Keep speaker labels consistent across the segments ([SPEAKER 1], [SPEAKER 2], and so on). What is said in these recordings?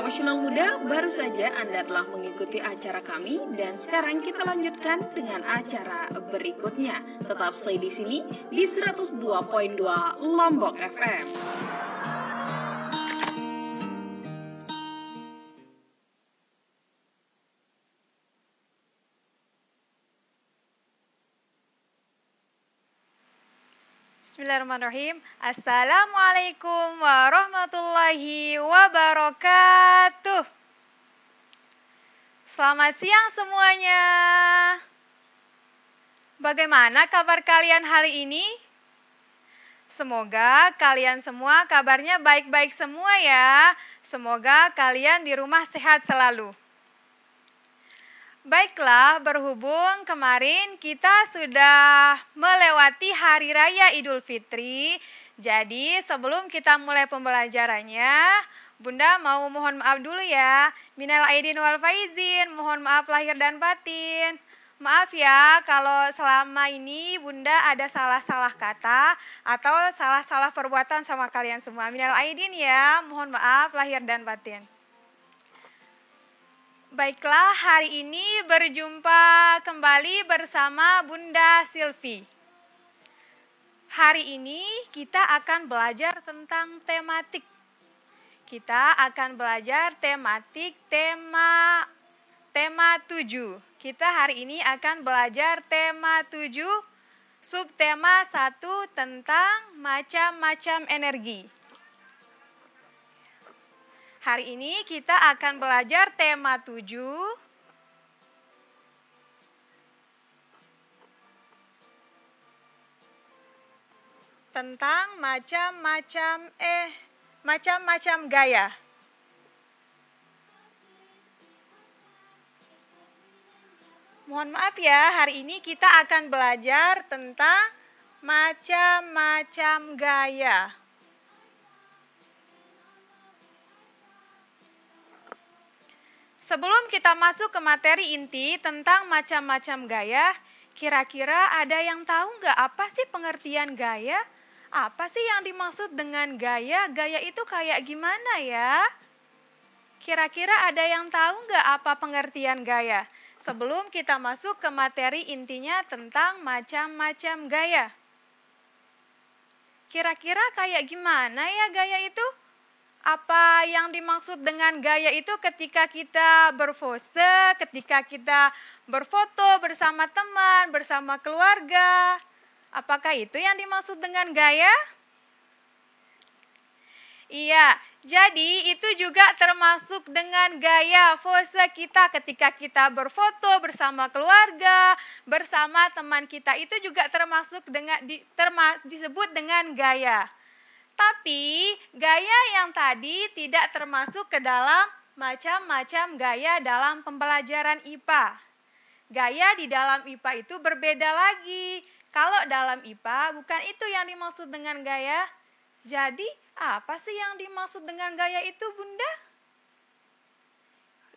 [SPEAKER 1] Emosional Muda, baru saja Anda telah mengikuti acara kami dan sekarang kita lanjutkan dengan acara berikutnya. Tetap stay di sini di 102.2 Lombok FM.
[SPEAKER 2] Bismillahirrahmanirrahim. Assalamualaikum warahmatullahi wabarakatuh. Selamat siang semuanya. Bagaimana kabar kalian hari ini? Semoga kalian semua kabarnya baik-baik semua ya. Semoga kalian di rumah sehat selalu. Baiklah, berhubung kemarin kita sudah melewati Hari Raya Idul Fitri, jadi sebelum kita mulai pembelajarannya, Bunda mau mohon maaf dulu ya. Minal aidin wal faizin, mohon maaf lahir dan batin. Maaf ya kalau selama ini Bunda ada salah-salah kata atau salah-salah perbuatan sama kalian semua. Minal aidin ya, mohon maaf lahir dan batin. Baiklah, hari ini berjumpa kembali bersama Bunda Silvi. Hari ini kita akan belajar tentang tematik. Kita akan belajar tematik tema 7. Kita hari ini akan belajar tema 7, subtema 1 tentang macam-macam energi. Hari ini kita akan belajar tema 7 tentang macam-macam gaya. Mohon maaf ya, hari ini kita akan belajar tentang macam-macam gaya. Sebelum kita masuk ke materi inti tentang macam-macam gaya, kira-kira ada yang tahu nggak apa sih pengertian gaya? Apa sih yang dimaksud dengan gaya? Gaya itu kayak gimana ya? Kira-kira ada yang tahu nggak apa pengertian gaya? Sebelum kita masuk ke materi intinya tentang macam-macam gaya. Kira-kira kayak gimana ya gaya itu? Apa yang dimaksud dengan gaya itu ketika kita berpose, ketika kita berfoto bersama teman, bersama keluarga? Apakah itu yang dimaksud dengan gaya? Iya, jadi itu juga termasuk dengan gaya pose kita ketika kita berfoto bersama keluarga, bersama teman kita. Itu juga termasuk dengan disebut dengan gaya. Tapi gaya yang tadi tidak termasuk ke dalam macam-macam gaya dalam pembelajaran IPA. Gaya di dalam IPA itu berbeda lagi. Kalau dalam IPA bukan itu yang dimaksud dengan gaya. Jadi apa sih yang dimaksud dengan gaya itu, Bunda?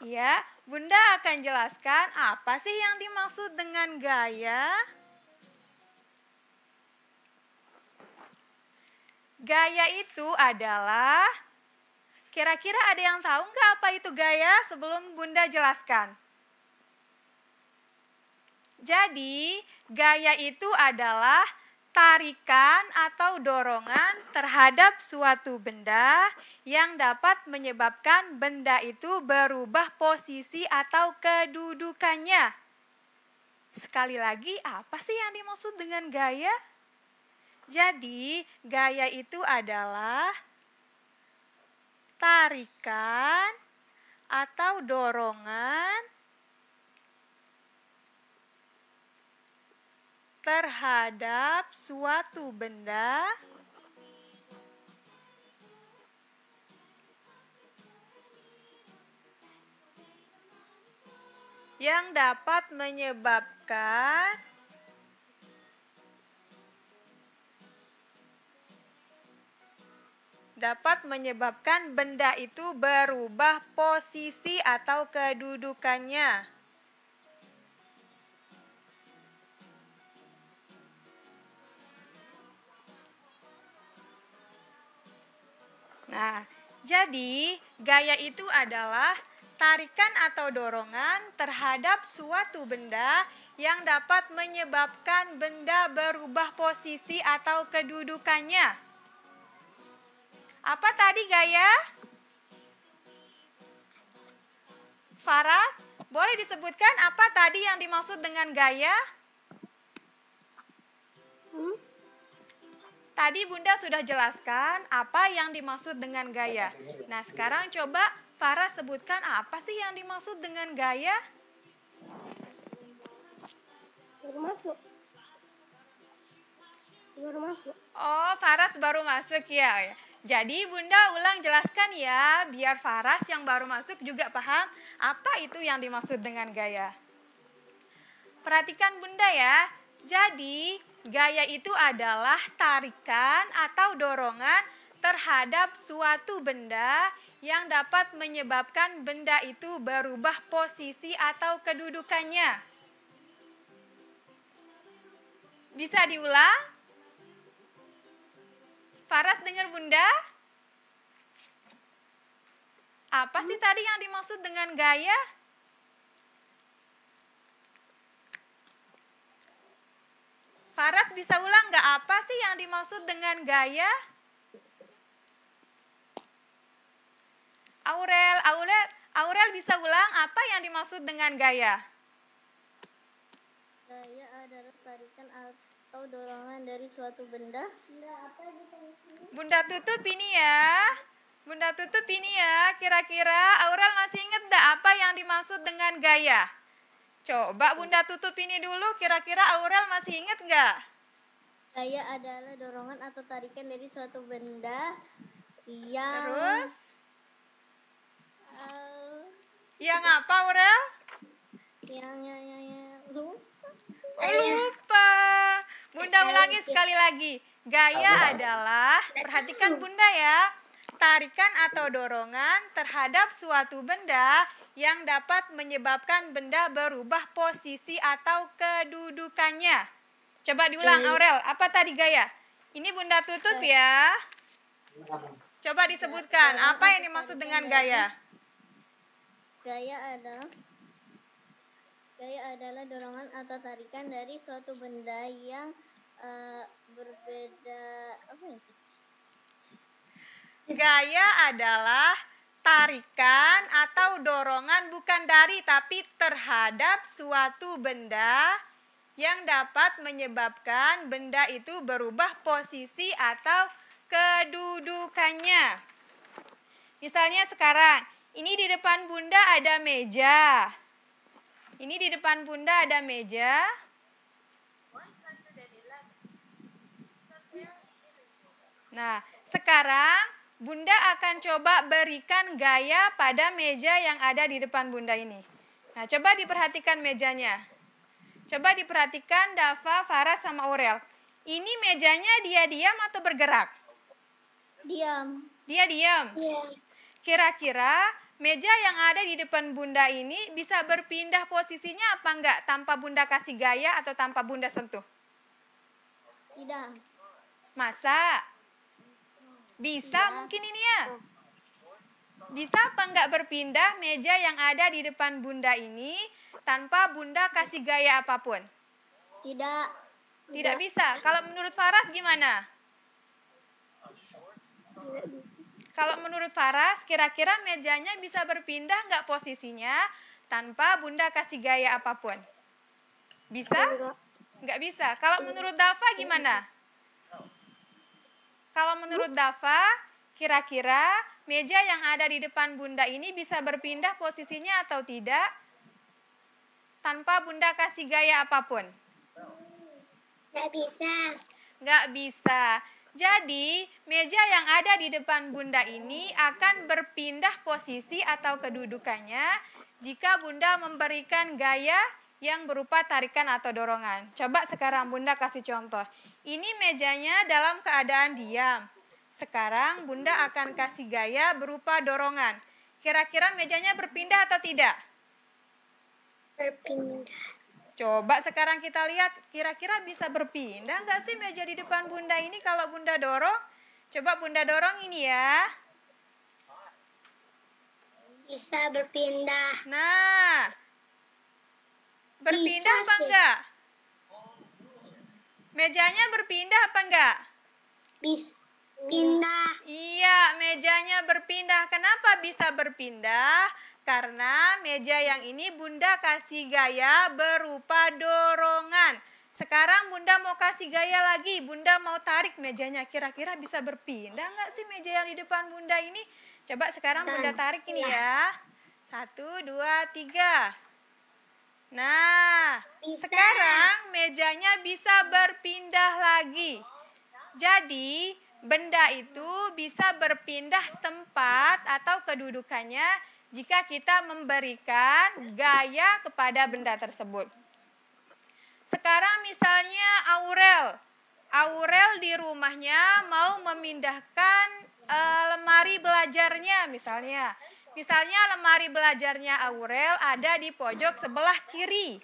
[SPEAKER 2] Ya, Bunda akan jelaskan apa sih yang dimaksud dengan gaya. Gaya itu adalah, kira-kira ada yang tahu nggak apa itu gaya sebelum Bunda jelaskan? Jadi, gaya itu adalah tarikan atau dorongan terhadap suatu benda yang dapat menyebabkan benda itu berubah posisi atau kedudukannya. Sekali lagi, apa sih yang dimaksud dengan gaya? Jadi, gaya itu adalah tarikan atau dorongan terhadap suatu benda yang dapat menyebabkan benda itu berubah posisi atau kedudukannya. Nah, Jadi, gaya itu adalah tarikan atau dorongan terhadap suatu benda yang dapat menyebabkan benda berubah posisi atau kedudukannya. Apa tadi gaya? Faras, boleh disebutkan apa tadi yang dimaksud dengan gaya? Tadi Bunda sudah jelaskan apa yang dimaksud dengan gaya. Nah, sekarang coba Farah sebutkan apa sih yang dimaksud dengan gaya?
[SPEAKER 3] Baru masuk.
[SPEAKER 2] Oh, Faras baru masuk ya. Jadi Bunda ulang jelaskan ya, biar Faras yang baru masuk juga paham apa itu yang dimaksud dengan gaya. Perhatikan Bunda ya. Jadi, gaya itu adalah tarikan atau dorongan terhadap suatu benda yang dapat menyebabkan benda itu berubah posisi atau kedudukannya. Bisa diulang? Faras dengar Bunda? Apa sih tadi yang dimaksud dengan gaya? Faras bisa ulang nggak apa sih yang dimaksud dengan gaya? Aurel bisa ulang apa yang dimaksud dengan gaya?
[SPEAKER 3] Gaya adalah tarikan atau dorongan dari suatu benda.
[SPEAKER 2] Bunda tutup ini ya. Bunda tutup ini ya. Kira-kira Aurel masih ingat nggak apa yang dimaksud dengan gaya? Coba Bunda tutup ini dulu, kira-kira Aurel masih ingat nggak?
[SPEAKER 3] Gaya adalah dorongan atau tarikan dari suatu benda yang...
[SPEAKER 2] Terus? Yang apa Aurel? Lupa. Bunda ulangi sekali lagi. Gaya adalah, perhatikan Bunda ya, tarikan atau dorongan terhadap suatu benda yang dapat menyebabkan benda berubah posisi atau kedudukannya. Coba diulang Aurel, apa tadi gaya? Ini Bunda tutup ya. Coba disebutkan, apa yang dimaksud dengan gaya?
[SPEAKER 3] Gaya adalah dorongan atau tarikan dari suatu benda yang berbeda.
[SPEAKER 2] Gaya adalah tarikan atau dorongan bukan dari tapi terhadap suatu benda yang dapat menyebabkan benda itu berubah posisi atau kedudukannya. Misalnya sekarang, ini di depan Bunda ada meja. Ini di depan Bunda ada meja. Nah, sekarang Bunda akan coba berikan gaya pada meja yang ada di depan Bunda ini. Nah, coba diperhatikan mejanya. Coba diperhatikan Dava, Farah, sama Aurel. Ini mejanya dia diam atau bergerak?
[SPEAKER 3] Diam.
[SPEAKER 2] Dia diam?
[SPEAKER 3] Iya.
[SPEAKER 2] Kira-kira meja yang ada di depan Bunda ini bisa berpindah posisinya apa enggak tanpa Bunda kasih gaya atau tanpa Bunda sentuh?
[SPEAKER 3] Tidak.
[SPEAKER 2] Masa? Bisa mungkin ini ya? Bisa apa enggak berpindah meja yang ada di depan Bunda ini tanpa Bunda kasih gaya apapun?
[SPEAKER 3] Tidak.
[SPEAKER 2] Tidak bisa. Kalau menurut Faras gimana? Kalau menurut Faras, kira-kira mejanya bisa berpindah nggak posisinya tanpa Bunda kasih gaya apapun? Bisa? Nggak bisa. Kalau menurut Dava gimana? Kalau menurut Dava, kira-kira meja yang ada di depan Bunda ini bisa berpindah posisinya atau tidak tanpa Bunda kasih gaya apapun?
[SPEAKER 3] Tidak bisa.
[SPEAKER 2] Nggak bisa. Jadi, meja yang ada di depan Bunda ini akan berpindah posisi atau kedudukannya jika Bunda memberikan gaya yang berupa tarikan atau dorongan. Coba sekarang Bunda kasih contoh. Ini mejanya dalam keadaan diam. Sekarang Bunda akan kasih gaya berupa dorongan. Kira-kira mejanya berpindah atau tidak?
[SPEAKER 3] Berpindah.
[SPEAKER 2] Coba sekarang kita lihat, kira-kira bisa berpindah nggak sih meja di depan Bunda ini kalau Bunda dorong? Coba Bunda dorong ini ya.
[SPEAKER 3] Bisa berpindah.
[SPEAKER 2] Nah, berpindah
[SPEAKER 3] Bisa
[SPEAKER 2] apa
[SPEAKER 3] sih.
[SPEAKER 2] enggak? Mejanya berpindah apa enggak?
[SPEAKER 3] Bisa pindah.
[SPEAKER 2] Iya, mejanya berpindah. Kenapa bisa berpindah? Karena meja yang ini Bunda kasih gaya berupa dorongan. Sekarang Bunda mau kasih gaya lagi. Bunda mau tarik mejanya. Kira-kira bisa berpindah nggak sih meja yang di depan Bunda ini? Coba sekarang Bunda tarik ini ya. 1, 2, 3. Nah,
[SPEAKER 3] Bisa.
[SPEAKER 2] sekarang mejanya bisa berpindah lagi. Jadi, benda itu bisa berpindah tempat atau kedudukannya jika kita memberikan gaya kepada benda tersebut. Sekarang misalnya Aurel di rumahnya mau memindahkan lemari belajarnya misalnya. Misalnya lemari belajarnya Aurel ada di pojok sebelah kiri.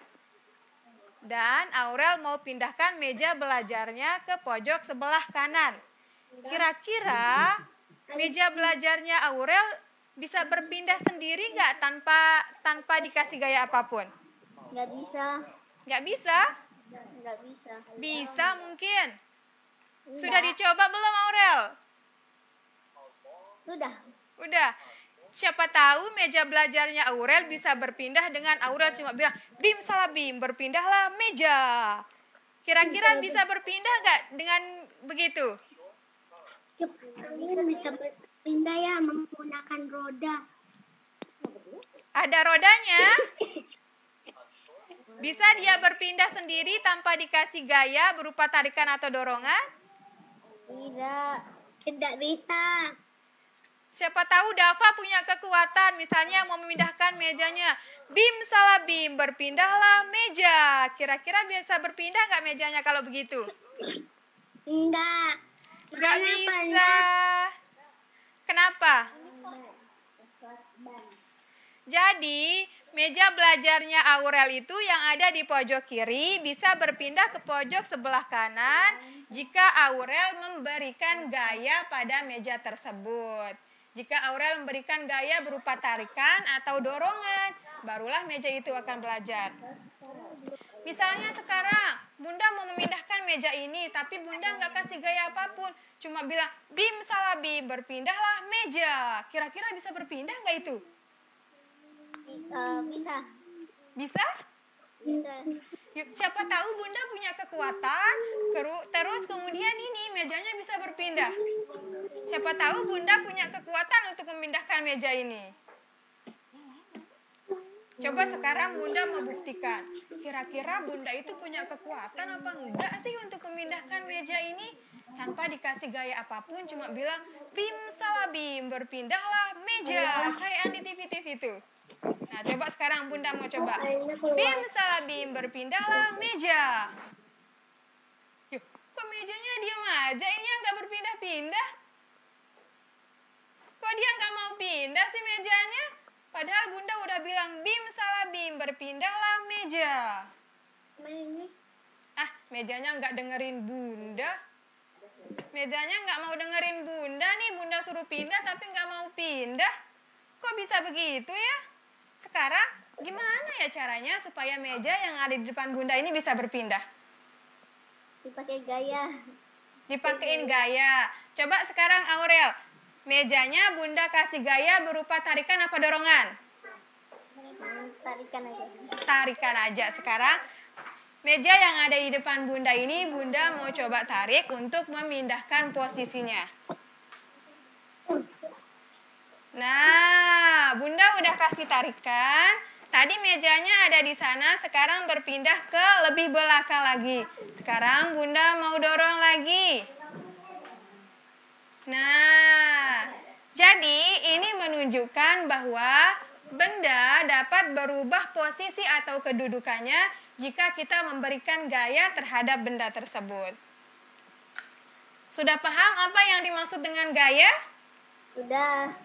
[SPEAKER 2] Dan Aurel mau pindahkan meja belajarnya ke pojok sebelah kanan. Kira-kira meja belajarnya Aurel bisa berpindah sendiri nggak tanpa dikasih gaya apapun?
[SPEAKER 3] Nggak bisa.
[SPEAKER 2] Nggak bisa?
[SPEAKER 3] Nggak bisa.
[SPEAKER 2] Bisa mungkin. Sudah
[SPEAKER 3] Nggak.
[SPEAKER 2] dicoba belum Aurel?
[SPEAKER 3] Sudah.
[SPEAKER 2] Udah. Siapa tahu meja belajarnya Aurel bisa berpindah dengan Aurel cuma bilang, Bim salah Bim, berpindahlah meja. Kira-kira bisa berpindah nggak dengan begitu?
[SPEAKER 3] Bisa berpindah ya menggunakan roda.
[SPEAKER 2] Ada rodanya? Bisa dia berpindah sendiri tanpa dikasih gaya berupa tarikan atau dorongan?
[SPEAKER 3] Tidak. Tidak bisa.
[SPEAKER 2] Siapa tahu Dava punya kekuatan, misalnya mau memindahkan mejanya. Bim salah Bim, berpindahlah meja. Kira-kira bisa berpindah nggak mejanya kalau begitu?
[SPEAKER 3] Enggak.
[SPEAKER 2] Nggak bisa. Kenapa? Jadi, meja belajarnya Aurel itu yang ada di pojok kiri bisa berpindah ke pojok sebelah kanan jika Aurel memberikan gaya pada meja tersebut. Jika Aurel memberikan gaya berupa tarikan atau dorongan, barulah meja itu akan belajar. Misalnya sekarang, Bunda mau memindahkan meja ini, tapi Bunda nggak kasih gaya apapun. Cuma bilang, Bim salah Bim, berpindahlah meja. Kira-kira bisa berpindah nggak itu?
[SPEAKER 3] Bisa.
[SPEAKER 2] Bisa?
[SPEAKER 3] Bisa.
[SPEAKER 2] Yuk, siapa tahu Bunda punya kekuatan, terus kemudian ini mejanya bisa berpindah. Siapa tahu Bunda punya kekuatan untuk memindahkan meja ini. Coba sekarang Bunda mau buktikan. Kira-kira Bunda itu punya kekuatan apa enggak sih untuk memindahkan meja ini? Tanpa dikasih gaya apapun, cuma bilang, Bim salah Bim, berpindahlah meja. Kayak yang di TV-TV itu. Nah, coba sekarang Bunda mau coba. Bim salah Bim, berpindahlah meja. Yuk, kok mejanya diam aja? Ini yang nggak berpindah-pindah. Kok dia nggak mau pindah sih mejanya? Padahal Bunda udah bilang, Bim salah Bim, berpindahlah meja. Ah, mejanya nggak dengerin Bunda. Mejanya nggak mau dengerin Bunda nih. Bunda suruh pindah tapi nggak mau pindah. Kok bisa begitu ya? Sekarang gimana ya caranya supaya meja yang ada di depan Bunda ini bisa berpindah?
[SPEAKER 3] Dipakai gaya.
[SPEAKER 2] Dipakein gaya. Coba sekarang Aurel, mejanya Bunda kasih gaya berupa tarikan apa dorongan?
[SPEAKER 3] Tarikan aja.
[SPEAKER 2] Tarikan aja. Sekarang meja yang ada di depan Bunda ini Bunda mau coba tarik untuk memindahkan posisinya. Nah, Bunda udah kasih tarikan. Tadi mejanya ada di sana, sekarang berpindah ke lebih belakang lagi. Sekarang Bunda mau dorong lagi. Nah, jadi ini menunjukkan bahwa benda dapat berubah posisi atau kedudukannya jika kita memberikan gaya terhadap benda tersebut. Sudah paham apa yang dimaksud dengan gaya?
[SPEAKER 3] Sudah.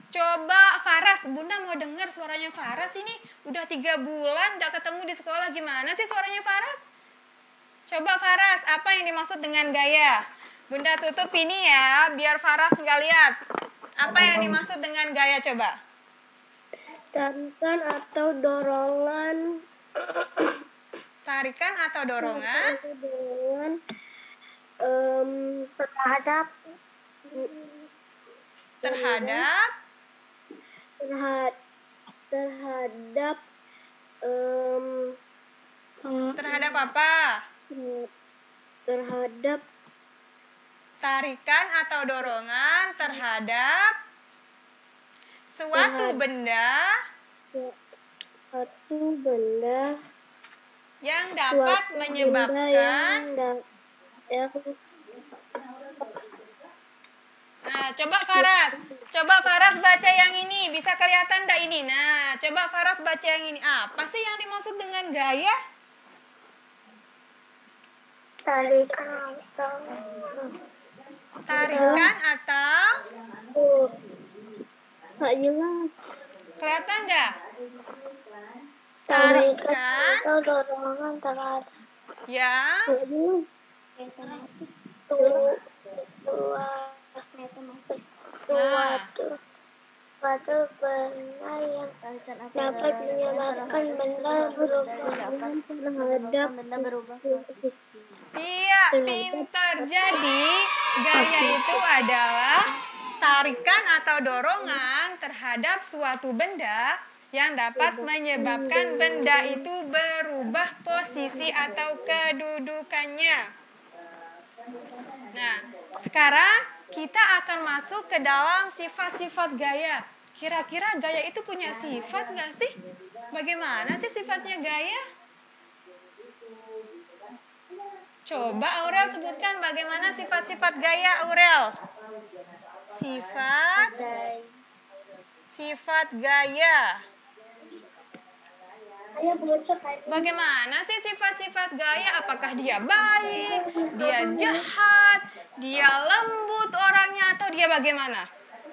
[SPEAKER 2] Coba Faras, Bunda mau dengar suaranya Faras ini. Udah 3 bulan gak ketemu di sekolah, gimana sih suaranya Faras? Coba Faras, apa yang dimaksud dengan gaya? Bunda tutup ini ya, biar Faras nggak lihat. Apa yang dimaksud dengan gaya coba?
[SPEAKER 3] Tarikan atau dorongan.
[SPEAKER 2] Tarikan atau dorongan
[SPEAKER 3] Terhadap
[SPEAKER 2] terhadap terhadap apa?
[SPEAKER 3] Terhadap
[SPEAKER 2] Tarikan atau dorongan terhadap suatu benda yang dapat menyebabkan. Nah, coba Faras baca yang ini, bisa kelihatan enggak ini? Nah, coba Faras baca yang ini. Apa sih yang dimaksud dengan gaya? Tarikan atau
[SPEAKER 3] nggak jelas.
[SPEAKER 2] kelihatan enggak?
[SPEAKER 3] Tarikan atau dorongan terhadap
[SPEAKER 2] Yang
[SPEAKER 3] suatu benda yang dapat menyebabkan benda berubah posisi.
[SPEAKER 2] Iya, pintar. Jadi, gaya itu adalah tarikan atau dorongan terhadap suatu benda yang dapat menyebabkan benda itu berubah posisi atau kedudukannya. Nah, sekarang kita akan masuk ke dalam sifat-sifat gaya. Kira-kira gaya itu punya sifat nggak sih? Bagaimana sih sifatnya gaya? Coba Aurel sebutkan bagaimana sifat-sifat gaya, Aurel. Sifat gaya. Bagaimana sih sifat-sifat gaya? Apakah dia baik, dia jahat, dia lembut orangnya, atau dia bagaimana?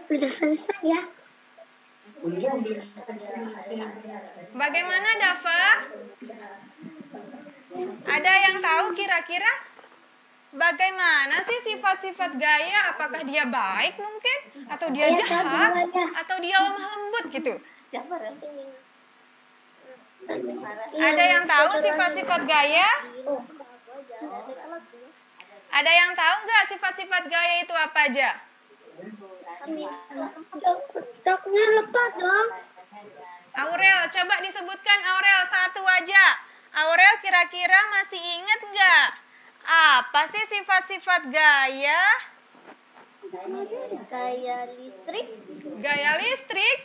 [SPEAKER 3] Sudah selesai ya.
[SPEAKER 2] Bagaimana, Dava? Ada yang tahu kira-kira bagaimana sih sifat-sifat gaya? Apakah dia baik mungkin? Atau dia jahat? Atau dia lemah lembut gitu? Ada yang tahu sifat-sifat gaya? Ada yang tahu nggak sifat-sifat gaya itu apa aja?
[SPEAKER 3] Dokternya lupa dong.
[SPEAKER 2] Aurel, coba disebutkan Aurel satu aja. Aurel kira-kira masih ingat nggak? Apa sih sifat-sifat gaya?
[SPEAKER 3] Gaya listrik.
[SPEAKER 2] Gaya listrik?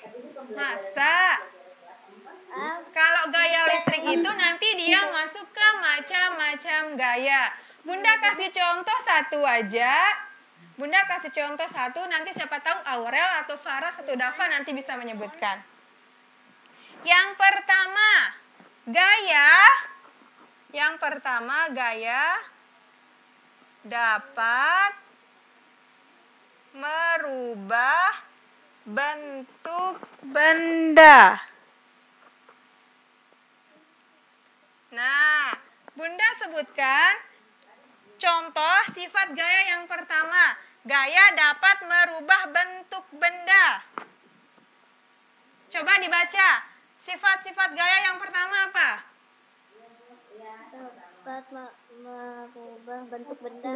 [SPEAKER 2] Masa? Kalau gaya listrik itu nanti dia masuk ke macam-macam gaya. Bunda kasih contoh satu aja. Bunda kasih contoh satu, nanti siapa tahu Aurel atau Faras atau Dava nanti bisa menyebutkan. Yang pertama, gaya dapat merubah bentuk benda. Nah, Bunda sebutkan contoh sifat gaya yang pertama. Gaya dapat merubah bentuk benda. Coba dibaca. Sifat-sifat gaya yang pertama apa?
[SPEAKER 3] Dapat merubah bentuk benda.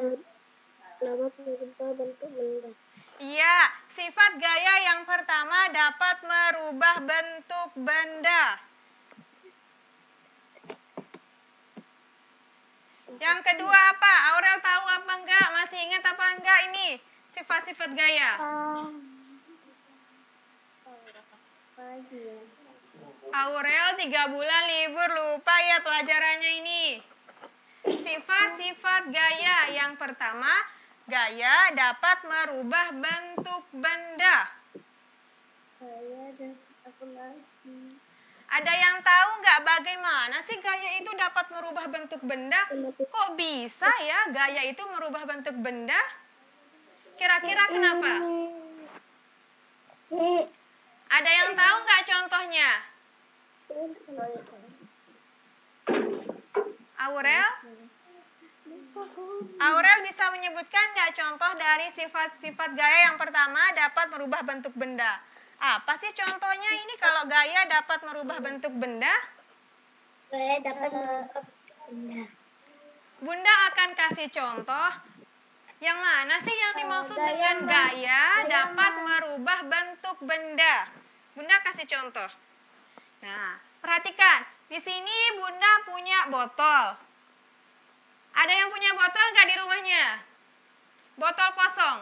[SPEAKER 2] Iya, sifat gaya yang pertama dapat merubah bentuk benda. Yang kedua apa? Aurel tahu apa enggak? Masih ingat apa enggak ini? Sifat-sifat gaya. Aurel 3 bulan libur, lupa ya pelajarannya ini. Sifat-sifat gaya. Yang pertama, gaya dapat merubah bentuk benda. Ada yang tahu nggak bagaimana sih gaya itu dapat merubah bentuk benda? Kok bisa ya gaya itu merubah bentuk benda? Kira-kira kenapa? Ada yang tahu nggak contohnya? Aurel? Aurel bisa menyebutkan nggak contoh dari sifat-sifat gaya yang pertama dapat merubah bentuk benda? Apa sih contohnya ini kalau gaya dapat merubah bentuk benda?
[SPEAKER 3] Gaya dapat merubah benda.
[SPEAKER 2] Bunda akan kasih contoh. Yang mana sih yang dimaksud
[SPEAKER 3] Gaya
[SPEAKER 2] dengan gaya dapat
[SPEAKER 3] ma-
[SPEAKER 2] merubah bentuk benda? Bunda kasih contoh. Nah, perhatikan. Di sini Bunda punya botol. Ada yang punya botol nggak di rumahnya? Botol kosong.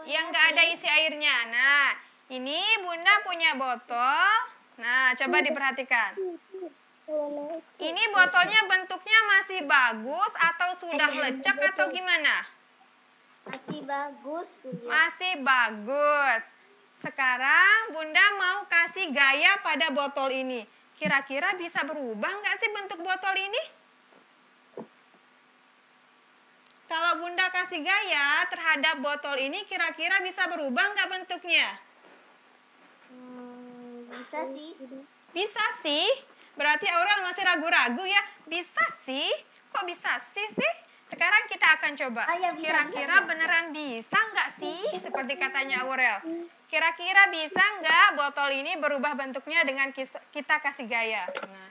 [SPEAKER 2] Yang nggak ada isi airnya. Nah, ini Bunda punya botol. Nah, coba diperhatikan. Ini botolnya bentuknya masih bagus atau sudah lecek atau gimana?
[SPEAKER 3] Masih bagus.
[SPEAKER 2] Masih bagus. Sekarang Bunda mau kasih gaya pada botol ini. Kira-kira bisa berubah nggak sih bentuk botol ini? Kalau Bunda kasih gaya terhadap botol ini, kira-kira bisa berubah nggak bentuknya?
[SPEAKER 3] Bisa sih.
[SPEAKER 2] Bisa sih. Berarti Aurel masih ragu-ragu ya. Bisa sih. Kok bisa sih? Sekarang kita akan coba.
[SPEAKER 3] Ya,
[SPEAKER 2] Kira-kira beneran bisa nggak sih? Seperti katanya Aurel. Kira-kira bisa nggak botol ini berubah bentuknya dengan kita kasih gaya? Nah,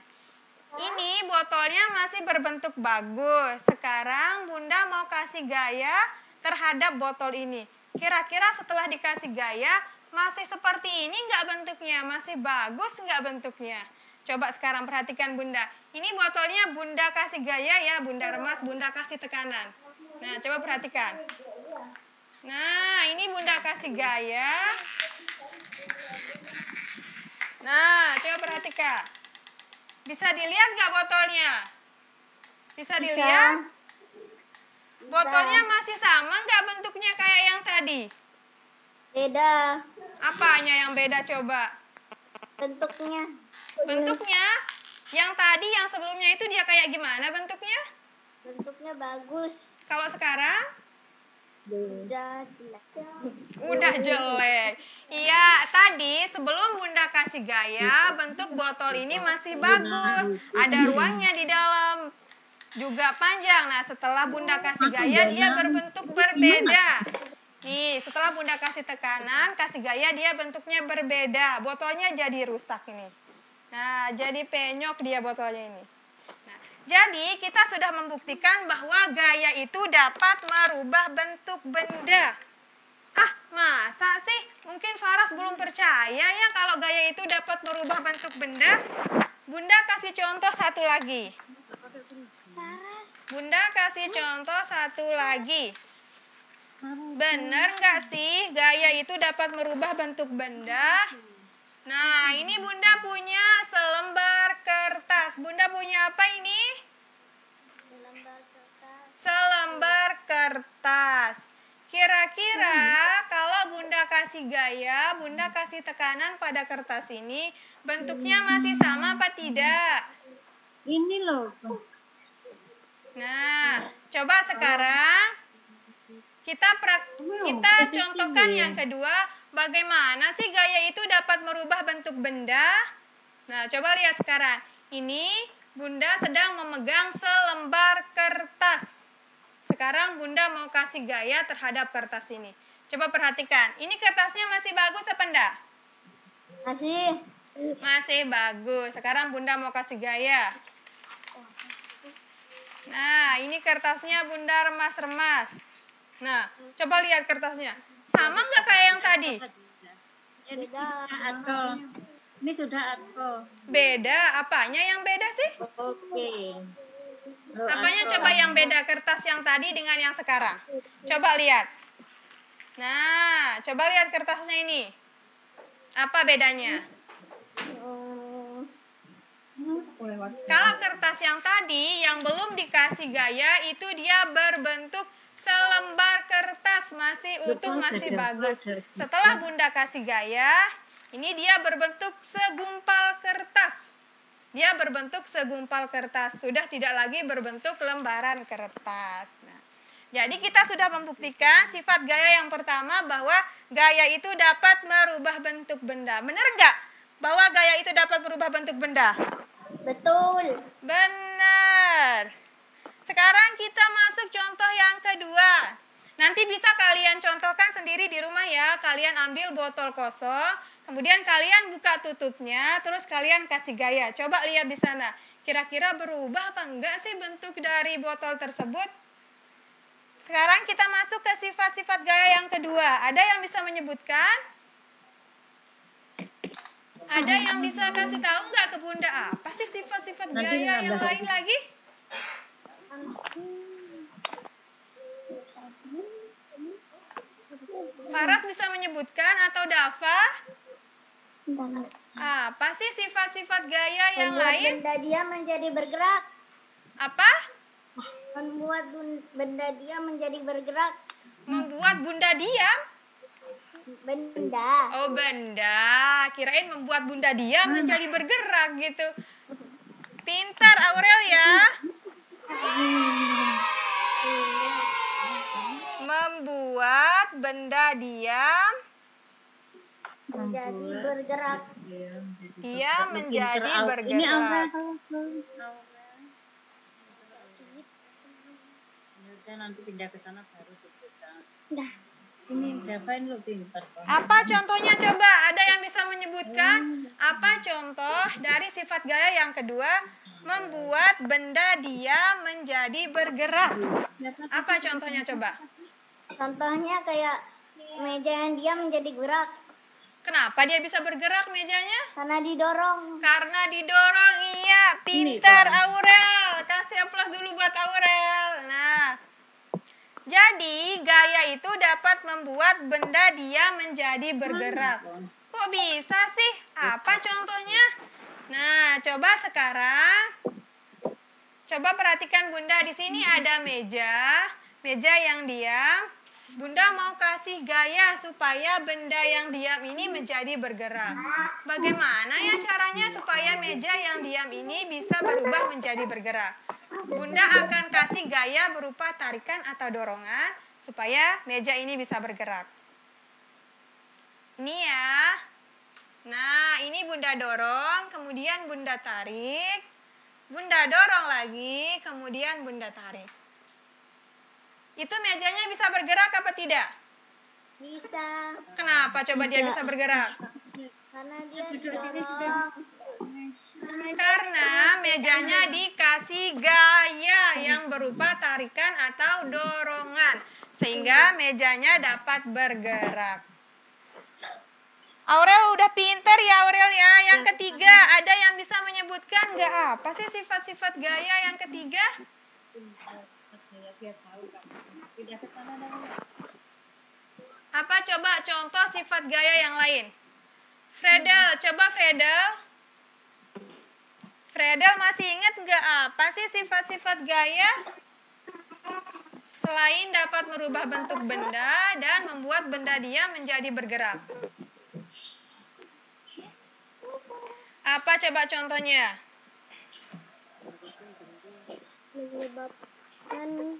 [SPEAKER 2] ini botolnya masih berbentuk bagus. Sekarang Bunda mau kasih gaya terhadap botol ini. Kira-kira setelah dikasih gaya, masih seperti ini nggak bentuknya? Masih bagus nggak bentuknya? Coba sekarang perhatikan Bunda. Ini botolnya Bunda kasih gaya ya, Bunda remas, Bunda kasih tekanan. Nah, coba perhatikan. Nah, ini Bunda kasih gaya. Nah, coba perhatikan. Bisa dilihat nggak botolnya? Bisa dilihat? Botolnya masih sama nggak bentuknya kayak yang tadi?
[SPEAKER 3] Beda.
[SPEAKER 2] Apanya yang beda coba?
[SPEAKER 3] Bentuknya.
[SPEAKER 2] Bentuknya? Yang tadi, yang sebelumnya itu dia kayak gimana bentuknya?
[SPEAKER 3] Bentuknya bagus.
[SPEAKER 2] Kalau sekarang?
[SPEAKER 3] Udah jelek.
[SPEAKER 2] Udah jelek. Iya, tadi sebelum Bunda kasih gaya, bentuk botol ini masih bagus. Ada ruangnya di dalam. Juga panjang. Nah, setelah Bunda kasih gaya, dia berbentuk berbeda. Nih, setelah Bunda kasih tekanan, kasih gaya, dia bentuknya berbeda. Botolnya jadi rusak ini. Nah, jadi penyok dia botolnya ini. Nah, jadi kita sudah membuktikan bahwa gaya itu dapat merubah bentuk benda. Ah, masa sih? Mungkin Faras belum percaya ya kalau gaya itu dapat merubah bentuk benda. Bunda kasih contoh satu lagi. Bunda kasih contoh satu lagi. Bener nggak sih gaya itu dapat merubah bentuk benda? Nah, ini Bunda punya selembar kertas. Bunda punya apa ini? Selembar kertas. Kira-kira kalau Bunda kasih gaya, Bunda kasih tekanan pada kertas ini, bentuknya masih sama apa tidak?
[SPEAKER 4] Ini loh.
[SPEAKER 2] Nah, coba sekarang kita contohkan yang kedua, bagaimana sih gaya itu dapat merubah bentuk benda? Nah, coba lihat sekarang. Ini Bunda sedang memegang selembar kertas. Sekarang Bunda mau kasih gaya terhadap kertas ini. Coba perhatikan. Ini kertasnya masih bagus apa enggak?
[SPEAKER 3] Masih.
[SPEAKER 2] Masih bagus. Sekarang Bunda mau kasih gaya. Nah, ini kertasnya Bunda remas-remas. Nah, coba lihat kertasnya. Sama nggak kayak yang tadi?
[SPEAKER 3] Beda.
[SPEAKER 4] Ini sudah aku.
[SPEAKER 2] Beda. Apanya yang beda sih?
[SPEAKER 4] Oke.
[SPEAKER 2] Apanya coba yang beda kertas yang tadi dengan yang sekarang? Coba lihat. Nah, coba lihat kertasnya ini. Apa bedanya? Kalau kertas yang tadi yang belum dikasih gaya itu dia berbentuk selembar kertas, masih utuh, masih bagus. Setelah Bunda kasih gaya, ini dia berbentuk segumpal kertas. Dia berbentuk segumpal kertas, sudah tidak lagi berbentuk lembaran kertas. Nah, jadi kita sudah membuktikan sifat gaya yang pertama bahwa gaya itu dapat merubah bentuk benda. Benar nggak? Bahwa gaya itu dapat merubah bentuk benda?
[SPEAKER 3] Betul.
[SPEAKER 2] Benar. Sekarang kita masuk contoh yang kedua. Nanti bisa kalian contohkan sendiri di rumah ya. Kalian ambil botol kosong, kemudian kalian buka tutupnya, terus kalian kasih gaya. Coba lihat di sana. Kira-kira berubah apa enggak sih bentuk dari botol tersebut? Sekarang kita masuk ke sifat-sifat gaya yang kedua. Ada yang bisa menyebutkan? Ada yang bisa kasih tahu nggak ke Bunda apa sih sifat-sifat gaya yang lain lagi? Faras bisa menyebutkan atau Dafa? Apa sih sifat-sifat gaya yang
[SPEAKER 3] Membuat
[SPEAKER 2] lain?
[SPEAKER 3] benda dia menjadi bergerak.
[SPEAKER 2] Apa?
[SPEAKER 3] Membuat benda dia menjadi bergerak.
[SPEAKER 2] Membuat Bunda diam?
[SPEAKER 3] Benda.
[SPEAKER 2] Oh, benda. Kirain membuat Bunda diam menjadi bergerak gitu. Pintar Aurel ya. Membuat benda diam.
[SPEAKER 3] Menjadi bergerak.
[SPEAKER 2] Dia menjadi
[SPEAKER 4] Ini
[SPEAKER 2] bergerak.
[SPEAKER 4] Udah nanti pindah ke sana baru sebutkan. Ini Javain lo pintar.
[SPEAKER 2] Apa contohnya coba? Ada yang bisa menyebutkan? Apa contoh dari sifat gaya yang kedua? Membuat benda dia menjadi bergerak. Apa contohnya coba?
[SPEAKER 3] Contohnya kayak meja yang dia menjadi gerak
[SPEAKER 2] Kenapa dia bisa bergerak mejanya?
[SPEAKER 3] karena didorong.
[SPEAKER 2] Karena didorong, iya. Pintar Aurel. Kasih aplaus dulu buat Aurel. Nah, jadi gaya itu dapat membuat benda dia menjadi bergerak. Kok bisa sih? Apa contohnya? Nah, coba sekarang. Coba perhatikan Bunda, di sini ada meja yang diam. Bunda mau kasih gaya supaya benda yang diam ini menjadi bergerak. Bagaimana ya caranya supaya meja yang diam ini bisa berubah menjadi bergerak? Bunda akan kasih gaya berupa tarikan atau dorongan supaya meja ini bisa bergerak. Ini ya. Nah, ini Bunda dorong, kemudian Bunda tarik. Bunda dorong lagi, kemudian Bunda tarik. Itu mejanya bisa bergerak apa tidak?
[SPEAKER 3] Bisa.
[SPEAKER 2] Kenapa coba dia bisa bergerak?
[SPEAKER 3] Karena dia didorong.
[SPEAKER 2] Karena mejanya dikasih gaya yang berupa tarikan atau dorongan. Sehingga mejanya dapat bergerak. Aurel udah pinter ya Aurel ya. Yang ketiga, ada yang bisa menyebutkan nggak apa sih sifat-sifat gaya yang ketiga? Apa coba contoh sifat gaya yang lain? Fredel, coba Fredel. Fredel masih ingat nggak apa sih sifat-sifat gaya? Selain dapat merubah bentuk benda dan membuat benda dia menjadi bergerak. Apa coba contohnya?
[SPEAKER 3] Menyebabkan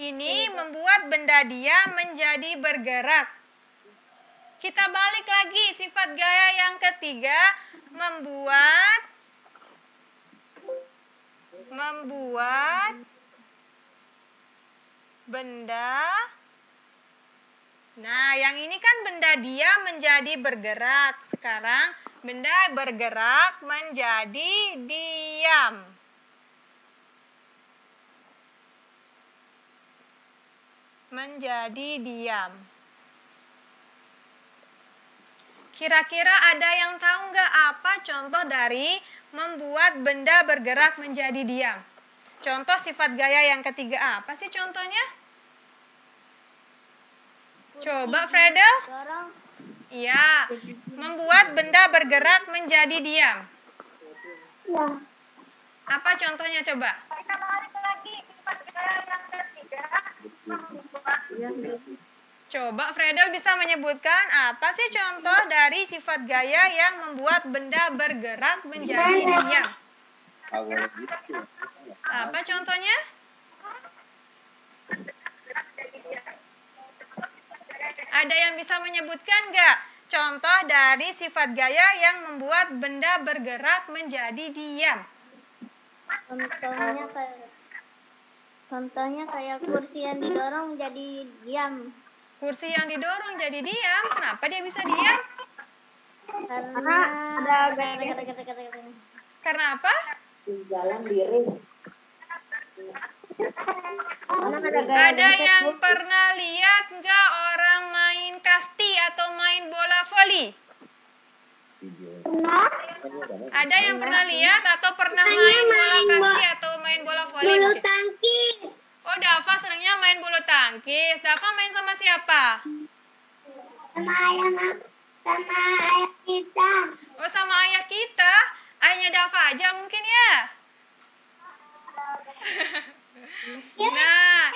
[SPEAKER 2] Ini membuat benda dia menjadi bergerak. Kita balik lagi sifat gaya yang ketiga, membuat benda. Nah, yang ini kan benda dia menjadi bergerak. Sekarang benda bergerak menjadi diam. Menjadi diam. Kira-kira ada yang tahu nggak apa contoh dari membuat benda bergerak menjadi diam? Contoh sifat gaya yang ketiga apa sih contohnya? Coba Fredel.
[SPEAKER 3] dorong.
[SPEAKER 2] Iya, membuat benda bergerak menjadi diam.
[SPEAKER 3] Ya.
[SPEAKER 2] Apa contohnya coba?
[SPEAKER 3] Kita balik lagi sifat gaya yang ketiga.
[SPEAKER 2] Coba Fredel bisa menyebutkan apa sih contoh dari sifat gaya yang membuat benda bergerak menjadi diam? Apa contohnya? Ada yang bisa menyebutkan nggak contoh dari sifat gaya yang membuat benda bergerak menjadi diam?
[SPEAKER 3] Contohnya kayak Contohnya kayak kursi yang didorong jadi diam.
[SPEAKER 2] Kursi yang didorong jadi diam. Kenapa dia bisa diam?
[SPEAKER 3] Karena
[SPEAKER 2] Karena apa?
[SPEAKER 5] Jalan diri.
[SPEAKER 2] Ada yang pernah lihat nggak orang main kasti atau main bola voli? Ada yang pernah lihat atau pernah main bola kasti atau main bola voli?
[SPEAKER 3] bulu tangkis.
[SPEAKER 2] Oh, Dava senangnya main bulu tangkis. Dava main sama siapa?
[SPEAKER 3] Sama ayah kita.
[SPEAKER 2] Oh, sama ayah kita. Ayahnya Dava aja mungkin ya? Nah,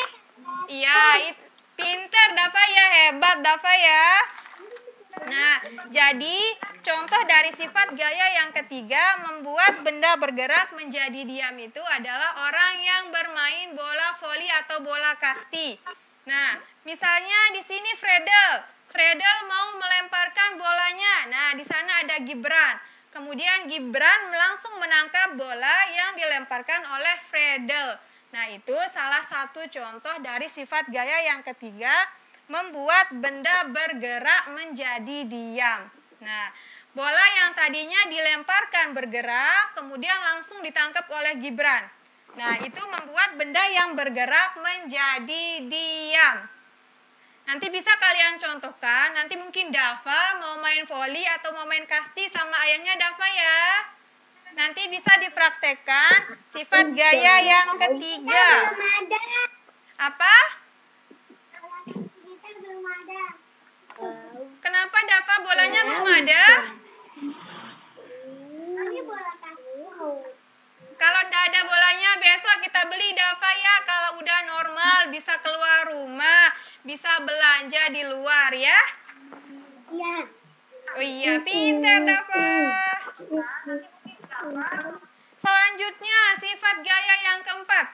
[SPEAKER 2] iya, pinter Dava ya, hebat Dava ya. Nah, jadi contoh dari sifat gaya yang ketiga membuat benda bergerak menjadi diam itu adalah orang yang bermain bola voli atau bola kasti. Nah, misalnya di sini Fredel mau melemparkan bolanya. Nah, di sana ada Gibran. Kemudian Gibran langsung menangkap bola yang dilemparkan oleh Fredel. Nah, itu salah satu contoh dari sifat gaya yang ketiga membuat benda bergerak menjadi diam. Nah, bola yang tadinya dilemparkan bergerak, kemudian langsung ditangkap oleh Gibran. Nah, itu membuat benda yang bergerak menjadi diam. Nanti bisa kalian contohkan, nanti mungkin Dava mau main voli atau mau main kasti sama ayahnya Dava ya. Nanti bisa dipraktekkan sifat gaya yang ketiga. Apa? Kenapa Dava bolanya belum ada? Kalau tidak ada bolanya besok kita beli Dava ya. Kalau udah normal bisa keluar rumah, bisa belanja di luar ya.
[SPEAKER 3] Iya.
[SPEAKER 2] Oh iya, pintar Dava. Selanjutnya sifat gaya yang keempat.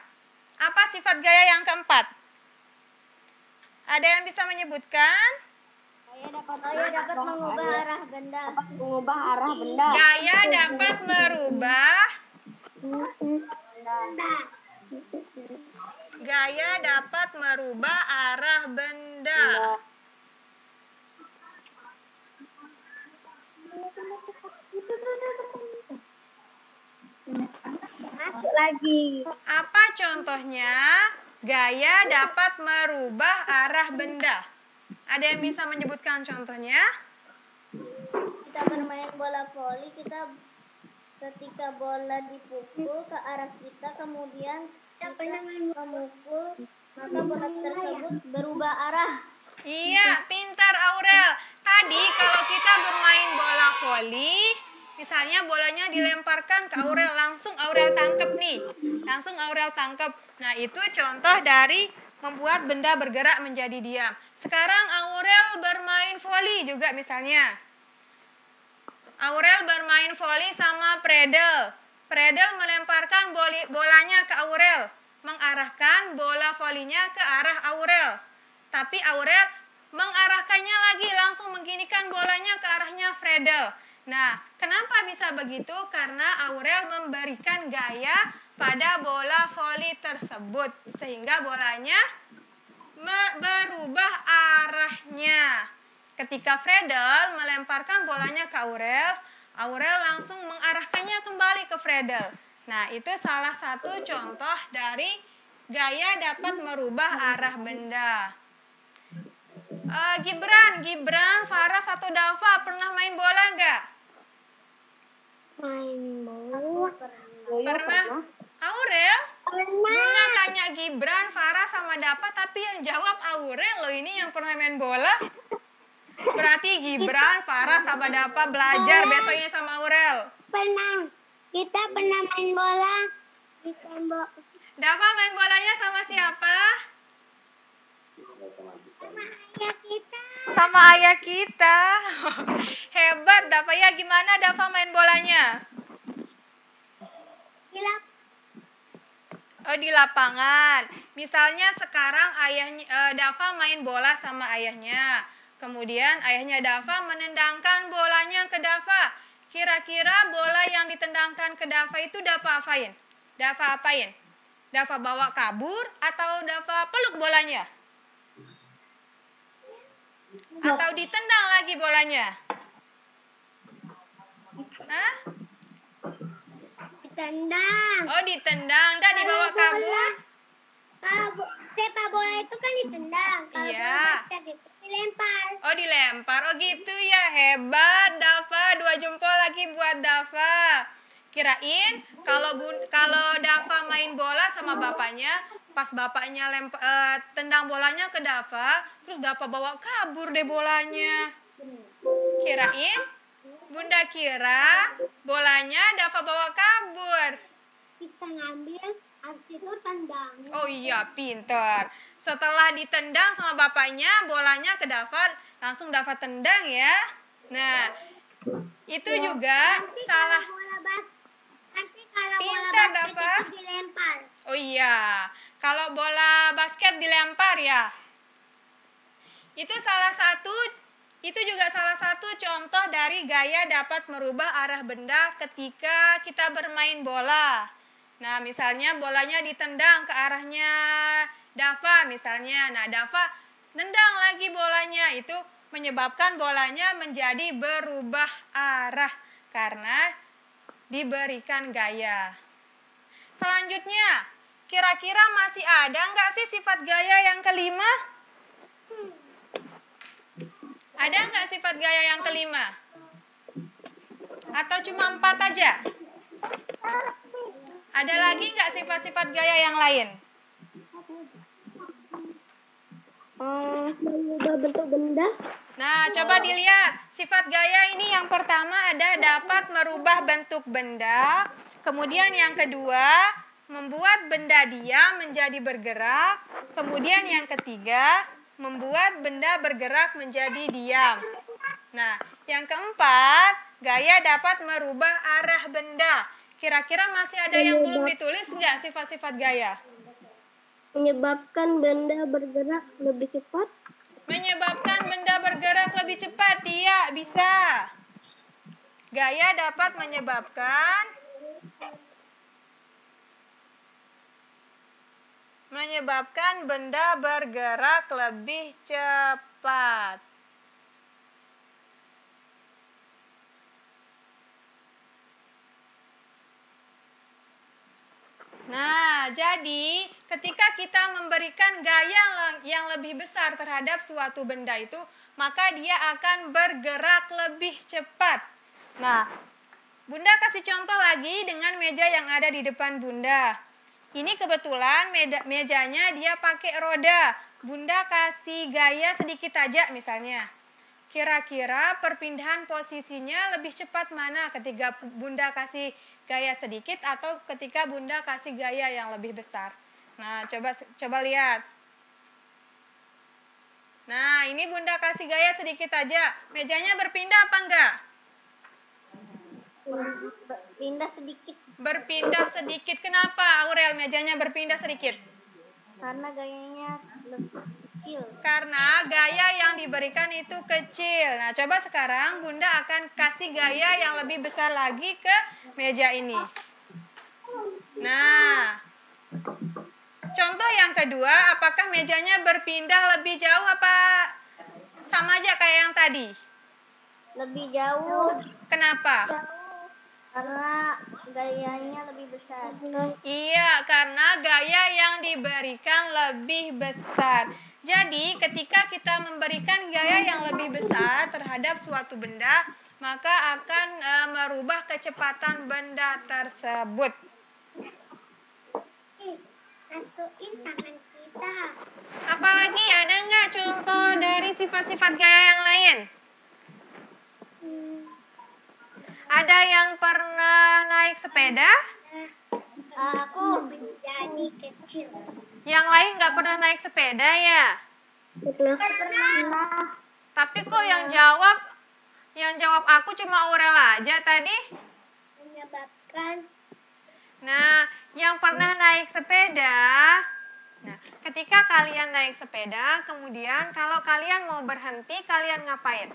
[SPEAKER 2] Apa sifat gaya yang keempat? Ada yang bisa menyebutkan?
[SPEAKER 3] Gaya dapat mengubah arah benda.
[SPEAKER 2] Gaya dapat merubah. Gaya dapat merubah arah benda.
[SPEAKER 3] Masuk lagi.
[SPEAKER 2] Apa contohnya? Gaya dapat merubah arah benda. Ada yang bisa menyebutkan contohnya?
[SPEAKER 3] Kita bermain bola voli, ketika bola dipukul ke arah kita, kemudian kita memukul, maka bola tersebut berubah arah.
[SPEAKER 2] Iya, pintar Aurel. Tadi kalau kita bermain bola voli, misalnya bolanya dilemparkan ke Aurel, langsung Aurel tangkep nih. Langsung Aurel tangkep. Nah, itu contoh dari membuat benda bergerak menjadi diam. Sekarang Aurel bermain voli juga misalnya. Aurel bermain voli sama Fredel. Fredel melemparkan bolanya ke Aurel, mengarahkan bola volinya ke arah Aurel. Tapi Aurel mengarahkannya lagi, langsung mengginikan bolanya ke arahnya Fredel. Nah, kenapa bisa begitu? Karena Aurel memberikan gaya pada bola voli tersebut, sehingga bolanya berubah arahnya. Ketika Fredel melemparkan bolanya ke Aurel, Aurel langsung mengarahkannya kembali ke Fredel. Nah, itu salah satu contoh dari gaya dapat merubah arah benda. Gibran, Faras atau Dava pernah main bola nggak?
[SPEAKER 3] Main bola.
[SPEAKER 2] Pernah? Aurel? Bunga tanya Gibran, Faras sama Dava, tapi yang jawab Aurel loh, ini yang pernah main bola. Berarti Gibran, Faras sama Dava belajar besoknya sama Aurel.
[SPEAKER 3] Pernah. Kita pernah main bola di tembok.
[SPEAKER 2] Dava main bolanya sama siapa?
[SPEAKER 3] Sama ayah kita.
[SPEAKER 2] Sama ayah kita. Hebat Dava ya. Gimana Dava main bolanya? Oh, di lapangan. Misalnya sekarang Dava main bola sama ayahnya. Kemudian ayahnya Dava menendangkan bolanya ke Dava. Kira-kira bola yang ditendangkan ke Dava itu Dava apain? Dava apain? Dava bawa kabur atau Dava peluk bolanya? Atau ditendang lagi bolanya? Hah?
[SPEAKER 3] Ditendang.
[SPEAKER 2] Oh, ditendang, enggak dibawa kabur?
[SPEAKER 3] Kalau sepak bola itu kan ditendang. Kalau
[SPEAKER 2] Iya.
[SPEAKER 3] bola basket itu dilempar.
[SPEAKER 2] Oh, dilempar. Oh, gitu ya. Hebat, Dava. 2 jempol lagi buat Dava. Kirain kalau Dava main bola sama bapaknya, pas bapaknya tendang bolanya ke Dava, terus Dava bawa kabur deh bolanya. Kirain Bunda kira bolanya Dava bawa kabur.
[SPEAKER 3] Bisa ngambil, habis itu tendang.
[SPEAKER 2] Oh iya, pinter. Setelah ditendang sama bapaknya, bolanya ke Dava, langsung Dava tendang ya. Nah, itu juga salah.
[SPEAKER 3] Nanti kalau bola
[SPEAKER 2] Pinter,
[SPEAKER 3] basket
[SPEAKER 2] Dava.
[SPEAKER 3] itu dilempar.
[SPEAKER 2] Oh iya, kalau bola basket dilempar ya. Itu juga salah satu contoh dari gaya dapat merubah arah benda ketika kita bermain bola. Nah, misalnya bolanya ditendang ke arahnya Dava misalnya. Nah, Dava nendang lagi bolanya. Itu menyebabkan bolanya menjadi berubah arah karena diberikan gaya. Selanjutnya, kira-kira masih ada nggak sih sifat gaya yang kelima? Ada nggak sifat gaya yang kelima? Atau cuma 4 aja? Ada lagi nggak sifat-sifat gaya yang lain?
[SPEAKER 3] Mengubah bentuk benda.
[SPEAKER 2] Nah, coba dilihat. Sifat gaya ini yang pertama ada dapat merubah bentuk benda. Kemudian yang kedua, membuat benda diam menjadi bergerak. Kemudian yang ketiga, membuat benda bergerak menjadi diam. Nah, yang keempat, gaya dapat merubah arah benda. Kira-kira masih ada yang belum ditulis nggak sifat-sifat gaya?
[SPEAKER 3] Menyebabkan benda bergerak lebih cepat.
[SPEAKER 2] Menyebabkan benda bergerak lebih cepat, iya, bisa. Gaya dapat menyebabkan benda bergerak lebih cepat. Nah, jadi ketika kita memberikan gaya yang lebih besar terhadap suatu benda itu, maka dia akan bergerak lebih cepat. Nah, Bunda kasih contoh lagi dengan meja yang ada di depan Bunda. Ini kebetulan mejanya dia pakai roda. Bunda kasih gaya sedikit aja misalnya. Kira-kira perpindahan posisinya lebih cepat mana ketika Bunda kasih gaya sedikit atau ketika Bunda kasih gaya yang lebih besar? Nah, coba lihat. Nah, ini Bunda kasih gaya sedikit aja. Mejanya berpindah apa enggak?
[SPEAKER 3] Pindah sedikit.
[SPEAKER 2] Berpindah sedikit. Kenapa, Aurel, mejanya berpindah sedikit?
[SPEAKER 3] Karena gayanya lebih kecil.
[SPEAKER 2] Karena gaya yang diberikan itu kecil. Nah, coba sekarang Bunda akan kasih gaya yang lebih besar lagi ke meja ini. Nah, contoh yang kedua, apakah mejanya berpindah lebih jauh apa sama aja kayak yang tadi?
[SPEAKER 3] Lebih jauh.
[SPEAKER 2] Kenapa?
[SPEAKER 3] Karena gayanya lebih besar.
[SPEAKER 2] Iya, karena gaya yang diberikan lebih besar. Jadi, ketika kita memberikan gaya yang lebih besar terhadap suatu benda, maka akan merubah kecepatan benda tersebut.
[SPEAKER 3] Masukin tangan kita.
[SPEAKER 2] Apalagi ada nggak contoh dari sifat-sifat gaya yang lain? Ada yang pernah naik sepeda?
[SPEAKER 3] Aku menjadi kecil.
[SPEAKER 2] Yang lain nggak pernah naik sepeda ya?
[SPEAKER 3] Pernah.
[SPEAKER 2] Tapi kok yang jawab aku cuma Aurel aja tadi?
[SPEAKER 3] Menyebabkan.
[SPEAKER 2] Nah, yang pernah naik sepeda, nah, ketika kalian naik sepeda, kemudian kalau kalian mau berhenti, kalian ngapain?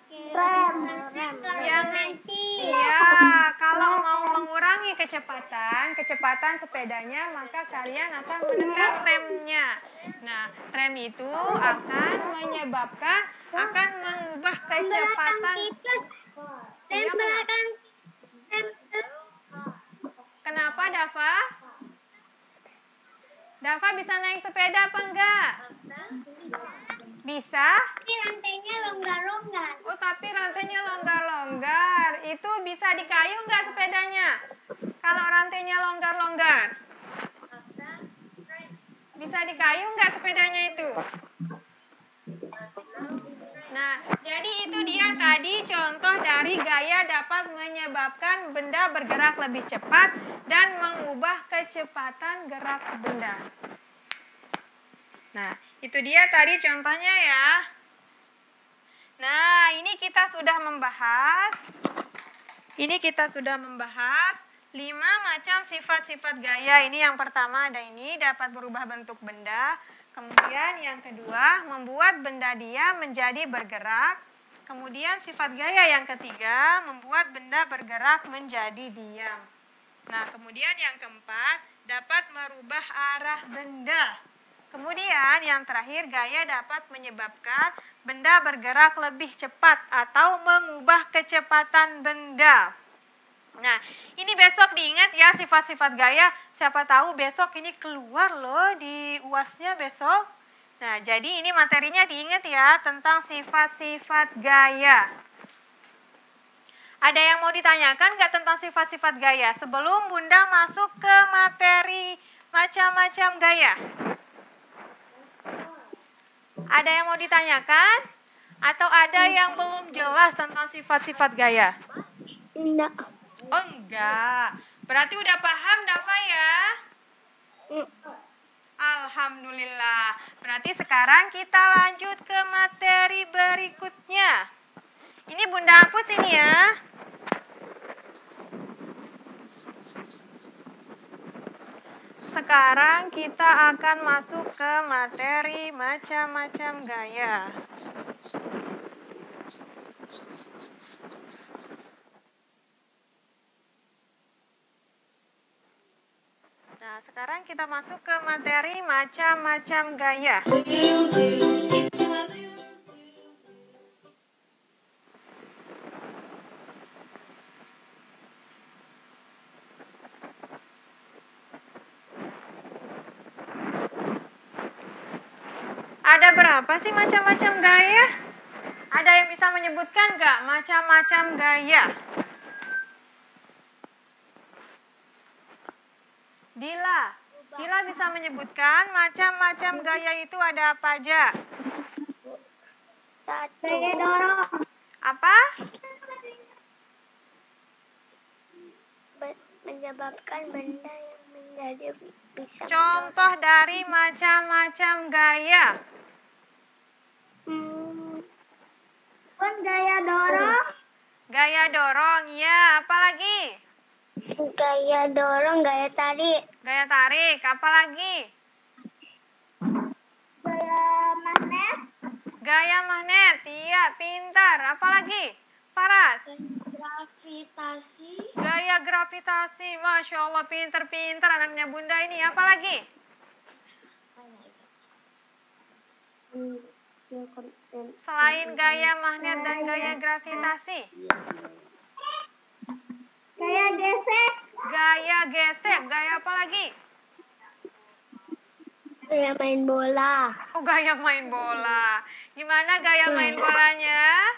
[SPEAKER 2] Yang iya, kalau mau mengurangi kecepatan sepedanya, maka kalian akan menekan remnya. Nah, rem itu akan mengubah kecepatan. Iya, kenapa, Dava? Dava bisa naik sepeda apa enggak? Bisa?
[SPEAKER 3] Tapi rantainya longgar-longgar.
[SPEAKER 2] Oh, tapi rantainya longgar-longgar. Itu bisa dikayuh nggak sepedanya? Kalau rantainya longgar-longgar. Bisa dikayuh nggak sepedanya itu? Nah, jadi itu dia tadi contoh dari gaya dapat menyebabkan benda bergerak lebih cepat dan mengubah kecepatan gerak benda. Nah, itu dia tadi contohnya ya. Nah, ini kita sudah membahas 5 macam sifat-sifat gaya. Ini yang pertama ada ini, dapat berubah bentuk benda. Kemudian yang kedua, membuat benda dia menjadi bergerak. Kemudian sifat gaya yang ketiga, membuat benda bergerak menjadi diam. Nah, kemudian yang keempat, dapat merubah arah benda. Kemudian yang terakhir, gaya dapat menyebabkan benda bergerak lebih cepat atau mengubah kecepatan benda. Nah, ini besok diingat ya sifat-sifat gaya. Siapa tahu besok ini keluar loh di UAS-nya besok. Nah, jadi ini materinya diingat ya tentang sifat-sifat gaya. Ada yang mau ditanyakan nggak tentang sifat-sifat gaya sebelum Bunda masuk ke materi macam-macam gaya? Ada yang mau ditanyakan? Atau ada yang belum jelas tentang sifat-sifat gaya?
[SPEAKER 3] Enggak.
[SPEAKER 2] Oh enggak. Berarti udah paham Dava ya? Alhamdulillah. Berarti sekarang kita lanjut ke materi berikutnya. Ini Bunda hapus ini ya. Sekarang kita akan masuk ke materi macam-macam gaya. Nah, sekarang kita masuk ke materi macam-macam gaya. Ada berapa sih macam-macam gaya? Ada yang bisa menyebutkan nggak macam-macam gaya? Dila bisa menyebutkan macam-macam gaya itu ada apa aja?
[SPEAKER 3] Gaya dorong.
[SPEAKER 2] Apa?
[SPEAKER 3] Menyebabkan benda yang menjadi bisa.
[SPEAKER 2] Contoh dari macam-macam gaya.
[SPEAKER 3] Gaya dorong.
[SPEAKER 2] Gaya dorong, ya. Apa lagi?
[SPEAKER 3] Gaya dorong, gaya tarik.
[SPEAKER 2] Gaya tarik, apa lagi?
[SPEAKER 3] Gaya magnet.
[SPEAKER 2] Gaya magnet, iya, pintar. Apa lagi? Faras?
[SPEAKER 3] Gravitasi.
[SPEAKER 2] Gaya gravitasi, Masya Allah, pintar-pintar anaknya Bunda ini. Apa lagi? Selain gaya magnet dan gaya gravitasi.
[SPEAKER 3] Gaya gesek.
[SPEAKER 2] Gaya gesek, gaya apa lagi?
[SPEAKER 3] Gaya main bola.
[SPEAKER 2] Oh, gaya main bola. Gimana gaya main bolanya?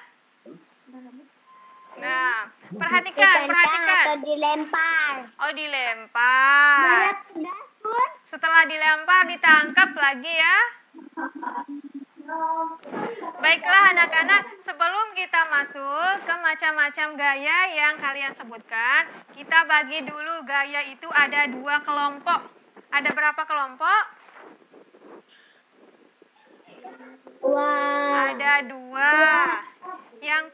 [SPEAKER 2] Nah, perhatikan.
[SPEAKER 3] Atau dilempar.
[SPEAKER 2] Oh, dilempar.
[SPEAKER 3] Gaya dasun.
[SPEAKER 2] Setelah dilempar, ditangkap lagi ya. Baiklah anak-anak, sebelum kita masuk ke macam-macam gaya yang kalian sebutkan, kita bagi dulu gaya itu ada 2 kelompok. Ada berapa kelompok?
[SPEAKER 3] Wah.
[SPEAKER 2] Ada 2. Yang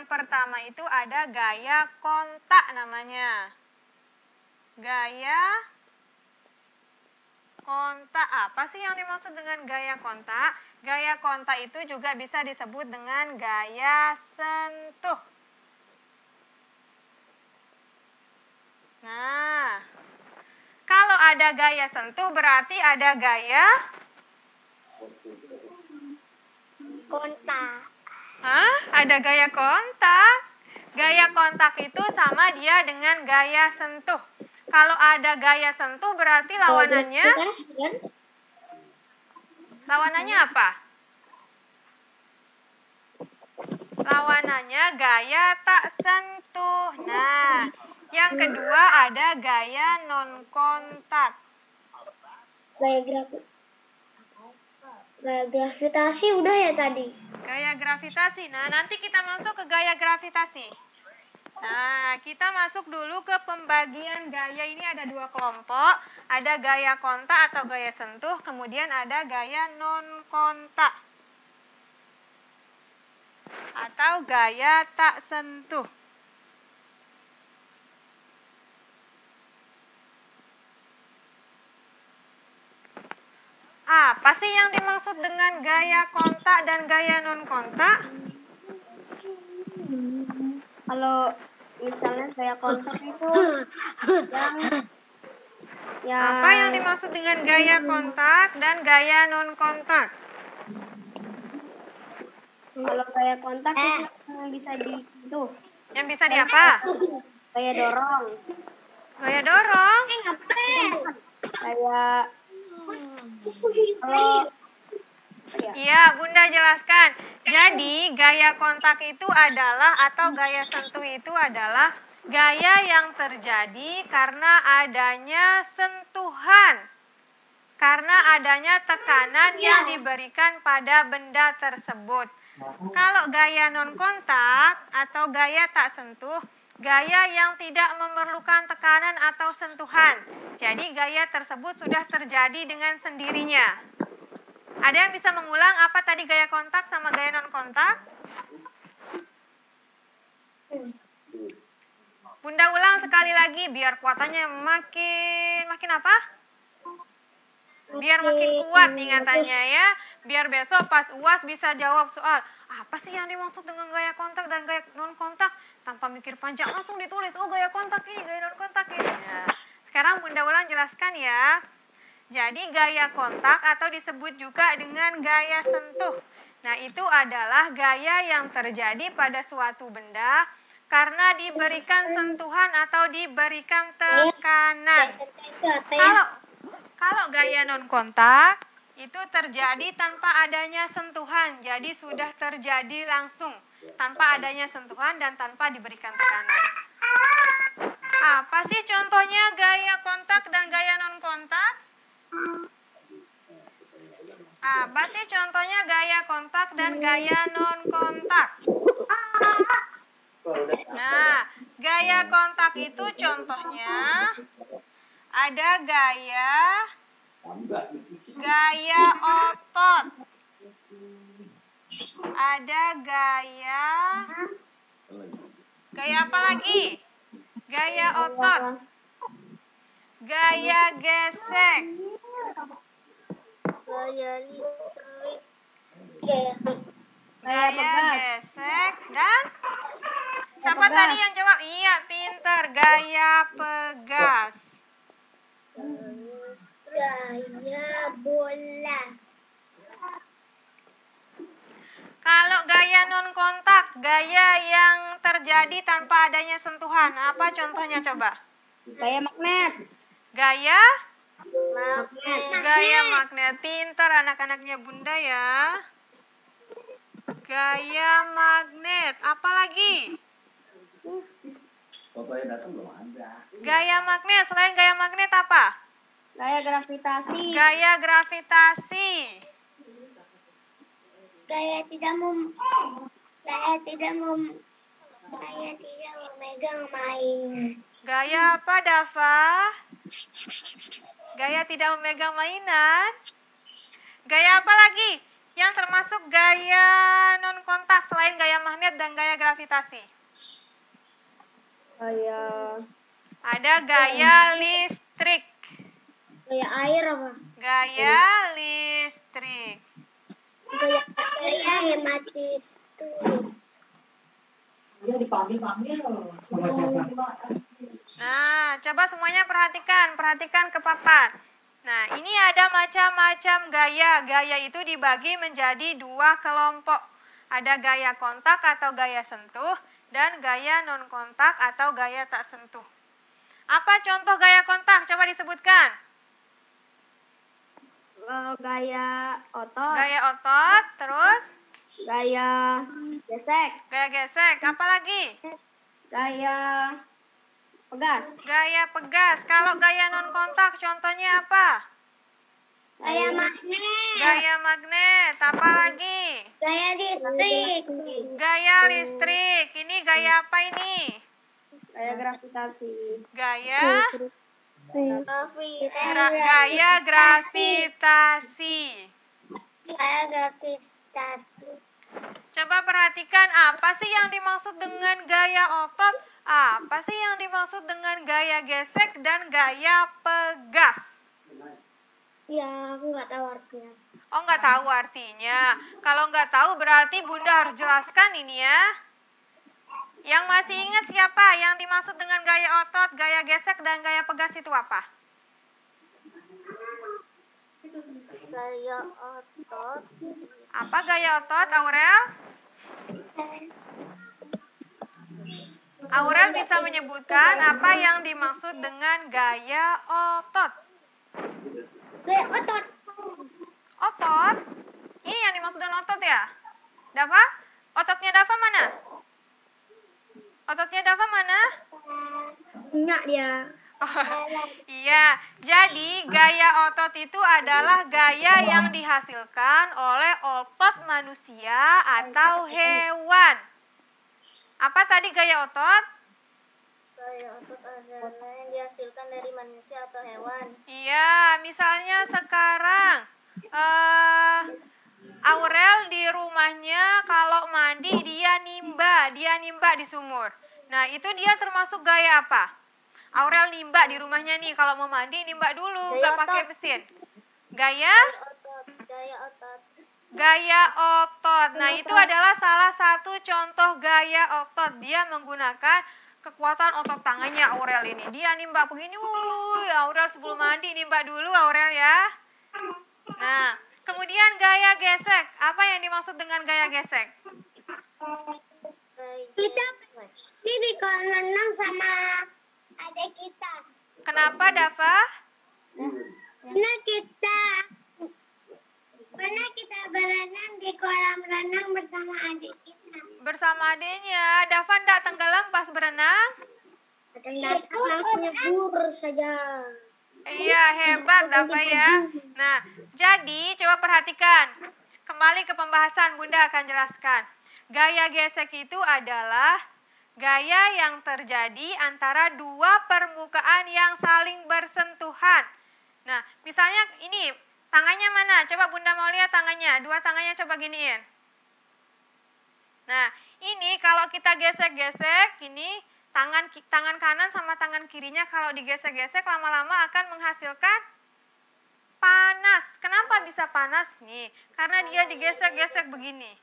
[SPEAKER 2] pertama itu ada gaya kontak namanya. Gaya kontak. Apa sih yang dimaksud dengan gaya kontak? Gaya kontak itu juga bisa disebut dengan gaya sentuh. Nah, kalau ada gaya sentuh berarti ada gaya
[SPEAKER 3] kontak.
[SPEAKER 2] Hah? Ada gaya kontak. Gaya kontak itu sama dia dengan gaya sentuh. Kalau ada gaya sentuh berarti lawanannya apa? Lawanannya gaya tak sentuh. Nah, yang kedua ada gaya non kontak.
[SPEAKER 3] Gaya gravitasi udah ya tadi.
[SPEAKER 2] Gaya gravitasi. Nah, nanti kita masuk ke gaya gravitasi. Nah, kita masuk dulu ke pembagian gaya. Ini ada dua kelompok. Ada gaya kontak atau gaya sentuh, kemudian ada gaya non kontak atau gaya tak sentuh. Apa sih yang dimaksud dengan gaya kontak dan gaya non kontak?
[SPEAKER 3] Kalau misalnya gaya kontak itu yang
[SPEAKER 2] Apa yang dimaksud dengan gaya kontak dan gaya non kontak?
[SPEAKER 3] kalau gaya kontak itu yang bisa disentuh.
[SPEAKER 2] Yang bisa di apa?
[SPEAKER 3] Gaya dorong.
[SPEAKER 2] Gaya dorong.
[SPEAKER 3] Kayak
[SPEAKER 2] Iya, Bunda jelaskan. Jadi, gaya kontak itu adalah atau gaya sentuh itu adalah gaya yang terjadi karena adanya sentuhan. Karena adanya tekanan yang diberikan pada benda tersebut. Kalau gaya non kontak atau gaya tak sentuh, gaya yang tidak memerlukan tekanan atau sentuhan. Jadi gaya tersebut sudah terjadi dengan sendirinya. Ada yang bisa mengulang apa tadi gaya kontak sama gaya non kontak? Bunda ulang sekali lagi biar kuatannya makin apa? Biar makin kuat ingatannya ya. Biar besok pas UAS bisa jawab soal. Apa sih yang dimaksud dengan gaya kontak dan gaya non kontak? Tanpa mikir panjang langsung ditulis. Oh, gaya kontak ini, gaya non kontak ini. Nah, sekarang Bunda ulang jelaskan ya. Jadi gaya kontak atau disebut juga dengan gaya sentuh. Nah, itu adalah gaya yang terjadi pada suatu benda karena diberikan sentuhan atau diberikan tekanan. Kalau gaya non kontak itu terjadi tanpa adanya sentuhan. Jadi sudah terjadi langsung tanpa adanya sentuhan dan tanpa diberikan tekanan. Apa sih contohnya gaya kontak dan gaya non kontak? Apa sih contohnya gaya kontak dan gaya non kontak? Nah, gaya kontak itu contohnya ada gaya otot. Ada gaya apa lagi? Gaya otot. Gaya gesek.
[SPEAKER 3] gaya listrik.
[SPEAKER 2] Gaya gesek dan siapa tadi yang jawab? Iya, pintar. Gaya pegas.
[SPEAKER 3] Gaya bola.
[SPEAKER 2] Kalau gaya non kontak, gaya yang terjadi tanpa adanya sentuhan. Apa contohnya coba?
[SPEAKER 3] Gaya magnet.
[SPEAKER 2] Gaya
[SPEAKER 3] Magnet.
[SPEAKER 2] Gaya magnet. Pintar anak-anaknya Bunda ya. Gaya magnet. Apa lagi? Gaya magnet. Selain gaya magnet apa?
[SPEAKER 3] Gaya gravitasi.
[SPEAKER 2] Gaya gravitasi.
[SPEAKER 3] Gaya tidak memegang mainan.
[SPEAKER 2] Gaya apa, Dava? Gaya tidak memegang mainan. Gaya apa lagi? Yang termasuk gaya non kontak selain gaya magnet dan gaya gravitasi.
[SPEAKER 3] Gaya
[SPEAKER 2] Ada gaya listrik.
[SPEAKER 3] Gaya air apa?
[SPEAKER 2] Gaya listrik.
[SPEAKER 3] Gaya hemat listrik.
[SPEAKER 5] Dia dipanggil-panggil.
[SPEAKER 2] Nah, coba semuanya perhatikan ke papan. Nah, ini ada macam-macam gaya. Gaya itu dibagi menjadi 2 kelompok. Ada gaya kontak atau gaya sentuh, dan gaya non-kontak atau gaya tak sentuh. Apa contoh gaya kontak? Coba disebutkan.
[SPEAKER 3] Gaya otot.
[SPEAKER 2] Gaya otot, terus
[SPEAKER 3] Gaya gesek.
[SPEAKER 2] gaya gesek. Apa lagi?
[SPEAKER 3] Gaya pegas.
[SPEAKER 2] Gaya pegas. Kalau gaya non-kontak, contohnya apa?
[SPEAKER 3] Gaya magnet.
[SPEAKER 2] Gaya magnet. Apa lagi?
[SPEAKER 3] Gaya listrik.
[SPEAKER 2] Gaya listrik. Ini gaya apa ini?
[SPEAKER 3] Gaya gravitasi.
[SPEAKER 2] Gaya
[SPEAKER 3] Gravitasi.
[SPEAKER 2] gaya gravitasi.
[SPEAKER 3] Gaya gravitasi.
[SPEAKER 2] Coba perhatikan apa sih yang dimaksud dengan gaya otot, apa sih yang dimaksud dengan gaya gesek dan gaya pegas.
[SPEAKER 3] Ya, aku nggak tahu artinya.
[SPEAKER 2] Oh, nggak tahu artinya. Kalau nggak tahu berarti Bunda harus jelaskan ini ya. Yang masih ingat siapa? Yang dimaksud dengan gaya otot, gaya gesek, dan gaya pegas itu apa?
[SPEAKER 3] Gaya otot.
[SPEAKER 2] Apa gaya otot, Aurel? Aurel bisa menyebutkan apa yang dimaksud dengan gaya otot.
[SPEAKER 3] Gaya otot.
[SPEAKER 2] Otot? Ini yang dimaksud dengan otot ya? Dava? Ototnya Dava mana? Ototnya Dava mana?
[SPEAKER 3] Enggak dia.
[SPEAKER 2] Iya, jadi gaya otot itu adalah gaya yang dihasilkan oleh otot manusia atau hewan. Apa tadi gaya otot?
[SPEAKER 3] Gaya otot adalah yang dihasilkan dari manusia atau hewan.
[SPEAKER 2] Iya, misalnya sekarang Aurel di rumahnya kalau mandi dia nimba di sumur. Nah, itu dia termasuk gaya apa? Aurel nimba di rumahnya nih, kalau mau mandi nimba dulu, nggak pakai mesin. Gaya Gaya otot. Nah, itu adalah salah satu contoh gaya otot. Dia menggunakan kekuatan otot tangannya Aurel ini. Dia nimba begini, Aurel sebelum mandi nimba dulu Aurel ya. Nah, kemudian gaya gesek. Apa yang dimaksud dengan gaya gesek?
[SPEAKER 3] Kita di kolam renang sama adik kita.
[SPEAKER 2] Kenapa, Dava?
[SPEAKER 3] Pernah kita berenang di kolam renang bersama adik kita.
[SPEAKER 2] Bersama adiknya. Dava enggak tenggelam pas berenang?
[SPEAKER 3] Langsung nyebur saja.
[SPEAKER 2] Iya, hebat Dava ya. Nah, jadi coba perhatikan. Kembali ke pembahasan, Bunda akan jelaskan. Gaya gesek itu adalah gaya yang terjadi antara 2 permukaan yang saling bersentuhan. Nah, misalnya ini, tangannya mana? Coba Bunda mau lihat tangannya. 2 tangannya coba giniin. Nah, ini kalau kita gesek-gesek, ini tangan kanan sama tangan kirinya kalau digesek-gesek lama-lama akan menghasilkan panas. Kenapa bisa panas nih? Karena dia digesek-gesek begini.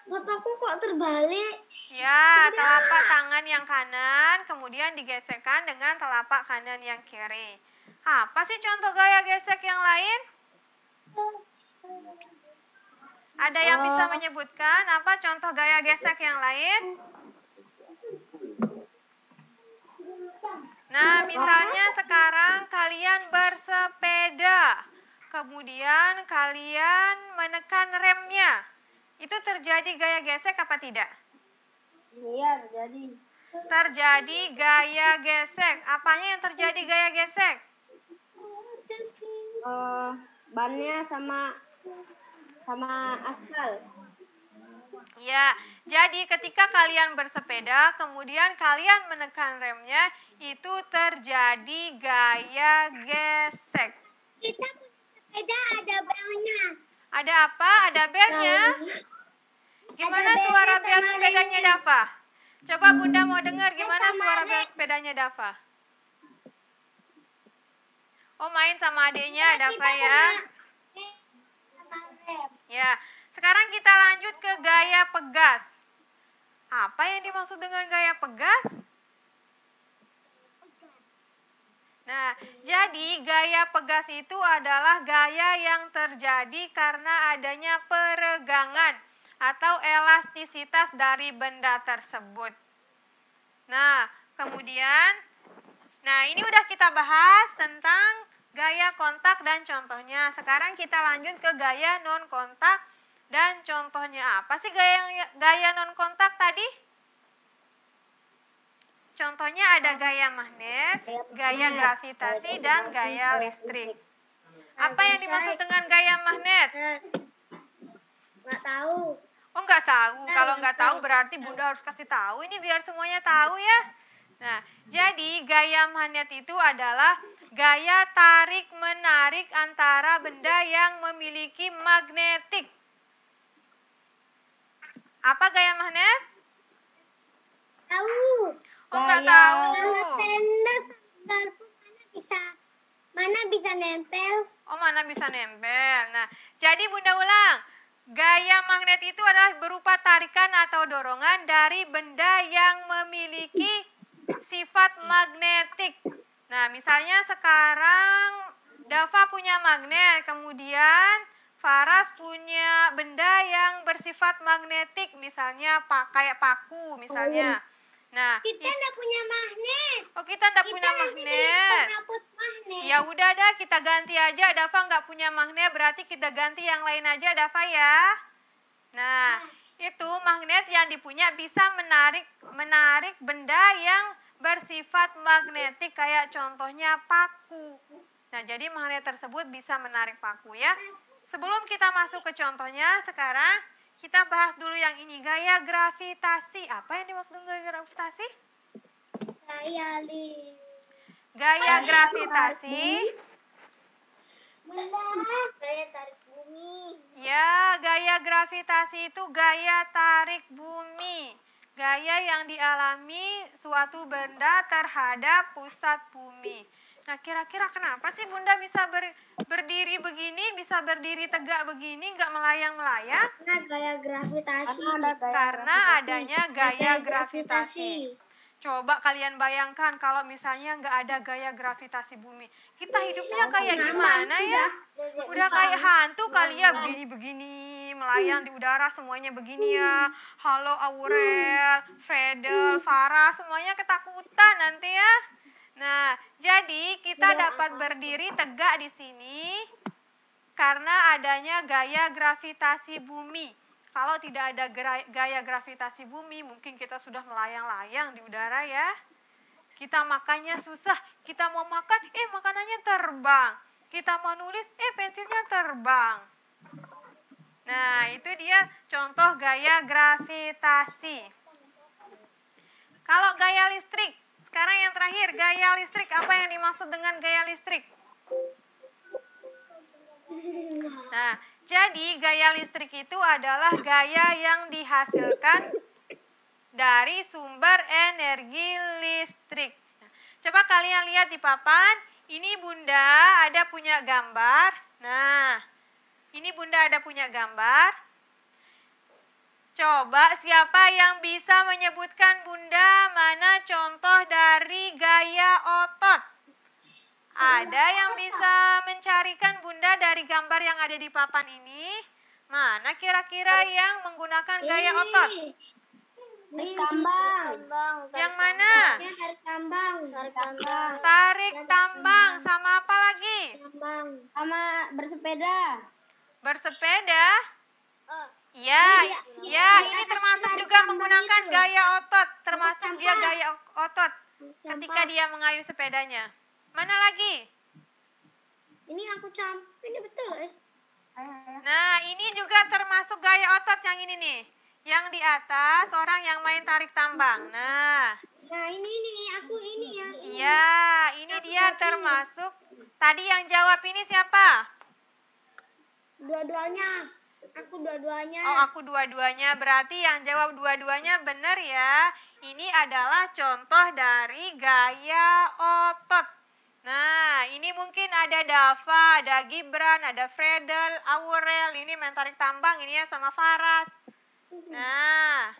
[SPEAKER 3] Fotoku kok terbalik?
[SPEAKER 2] Ya, telapak tangan yang kanan kemudian digesekkan dengan telapak kanan yang kiri. Apa sih contoh gaya gesek yang lain? Ada yang bisa menyebutkan apa contoh gaya gesek yang lain? Nah, misalnya sekarang kalian bersepeda, kemudian kalian menekan remnya. Itu terjadi gaya gesek apa tidak?
[SPEAKER 3] Iya, terjadi.
[SPEAKER 2] Terjadi gaya gesek. Apanya yang terjadi gaya gesek?
[SPEAKER 3] Bannya sama aspal.
[SPEAKER 2] Ya, jadi ketika kalian bersepeda, kemudian kalian menekan remnya, itu terjadi gaya gesek.
[SPEAKER 3] Kita punya sepeda ada belnya.
[SPEAKER 2] Ada apa? Ada belnya? Gimana suara bel sepedanya Dava? Coba Bunda mau dengar gimana suara bel sepedanya Dava. Oh, main sama adiknya Dafa ya. Ya, sekarang kita lanjut ke gaya pegas. Apa yang dimaksud dengan gaya pegas? Nah, jadi gaya pegas itu adalah gaya yang terjadi karena adanya peregangan atau elastisitas dari benda tersebut. Nah, kemudian, ini udah kita bahas tentang gaya kontak dan contohnya. Sekarang kita lanjut ke gaya non kontak dan contohnya. Apa sih gaya non kontak tadi? Contohnya ada gaya magnet, gaya gravitasi, dan gaya listrik. Apa yang dimaksud dengan gaya magnet?
[SPEAKER 3] Nggak tahu.
[SPEAKER 2] Oh, nggak tahu. Kalau nggak tahu berarti Bunda harus kasih tahu ini biar semuanya tahu ya. Nah, jadi gaya magnet itu adalah gaya tarik-menarik antara benda yang memiliki magnetik. Apa gaya magnet?
[SPEAKER 3] Tahu.
[SPEAKER 2] Oh, nggak tahu.
[SPEAKER 3] Kalau tenda garpu mana bisa nempel?
[SPEAKER 2] Oh, mana bisa nempel. Nah, jadi Bunda ulang. Gaya magnet itu adalah berupa tarikan atau dorongan dari benda yang memiliki sifat magnetik. Nah, misalnya sekarang Dafa punya magnet, kemudian Faras punya benda yang bersifat magnetik, misalnya kayak paku misalnya. Nah,
[SPEAKER 3] Kita nggak punya magnet.
[SPEAKER 2] oh kita nggak punya magnet.
[SPEAKER 3] Penghapus magnet.
[SPEAKER 2] Ya udah dah, kita ganti aja. Dafa nggak punya magnet, berarti kita ganti yang lain aja Dafa ya. Nah, itu magnet yang dipunya bisa menarik benda yang bersifat magnetik kayak contohnya paku. Nah, jadi magnet tersebut bisa menarik paku ya. Sebelum kita masuk ke contohnya, sekarang kita bahas dulu yang ini, gaya gravitasi. Apa yang dimaksud dengan gaya gravitasi? Gaya gravitasi.
[SPEAKER 3] Gaya tarik bumi.
[SPEAKER 2] Ya, gaya gravitasi itu gaya tarik bumi. Gaya yang dialami suatu benda terhadap pusat bumi. Nah, kira-kira kenapa sih Bunda bisa berdiri begini, bisa berdiri tegak begini, nggak melayang-melayang?
[SPEAKER 3] Karena gaya gravitasi.
[SPEAKER 2] Karena adanya gaya gravitasi. Coba kalian bayangkan kalau misalnya nggak ada gaya gravitasi bumi. Kita hidupnya kayak gimana ya? Udah kayak hantu kali ya, begini-begini, melayang di udara semuanya begini ya. Halo Aurel, Fredel, Farah, semuanya ketakutan nanti ya. Nah, jadi kita dapat berdiri tegak di sini karena adanya gaya gravitasi bumi. Kalau tidak ada gaya gravitasi bumi, mungkin kita sudah melayang-layang di udara ya. Kita makannya susah, kita mau makan, makanannya terbang. Kita mau nulis, pensilnya terbang. Nah, itu dia contoh gaya gravitasi. Kalau gaya listrik, sekarang yang terakhir, gaya listrik. Apa yang dimaksud dengan gaya listrik? Nah, jadi gaya listrik itu adalah gaya yang dihasilkan dari sumber energi listrik. Coba kalian lihat di papan, ini Bunda ada punya gambar. Nah, ini Bunda ada punya gambar. Coba siapa yang bisa menyebutkan Bunda mana contoh dari gaya otot? Ada yang bisa mencarikan Bunda dari gambar yang ada di papan ini? Mana kira-kira yang menggunakan gaya otot?
[SPEAKER 3] Tarik tambang.
[SPEAKER 2] Yang mana?
[SPEAKER 3] Tarik tambang.
[SPEAKER 2] Tarik tambang sama apa lagi?
[SPEAKER 3] Sama bersepeda.
[SPEAKER 2] Bersepeda? Ya, ini termasuk juga menggunakan gaya otot. Termasuk dia gaya otot ketika dia mengayuh sepedanya. Mana lagi?
[SPEAKER 3] Ini aku ini betul.
[SPEAKER 2] Nah, ini juga termasuk gaya otot yang ini nih. Yang di atas orang yang main tarik tambang. Nah,
[SPEAKER 3] ini nih, aku ini ya.
[SPEAKER 2] Iya, ini dia termasuk. Tadi yang jawab ini siapa?
[SPEAKER 3] Dua-duanya. Aku dua-duanya.
[SPEAKER 2] Oh, aku dua-duanya. Berarti yang jawab dua-duanya benar ya. Ini adalah contoh dari gaya otot. Nah, ini mungkin ada Dava, ada Gibran, ada Fredel, Aurel, ini main tarik tambang ini ya sama Faras. Nah,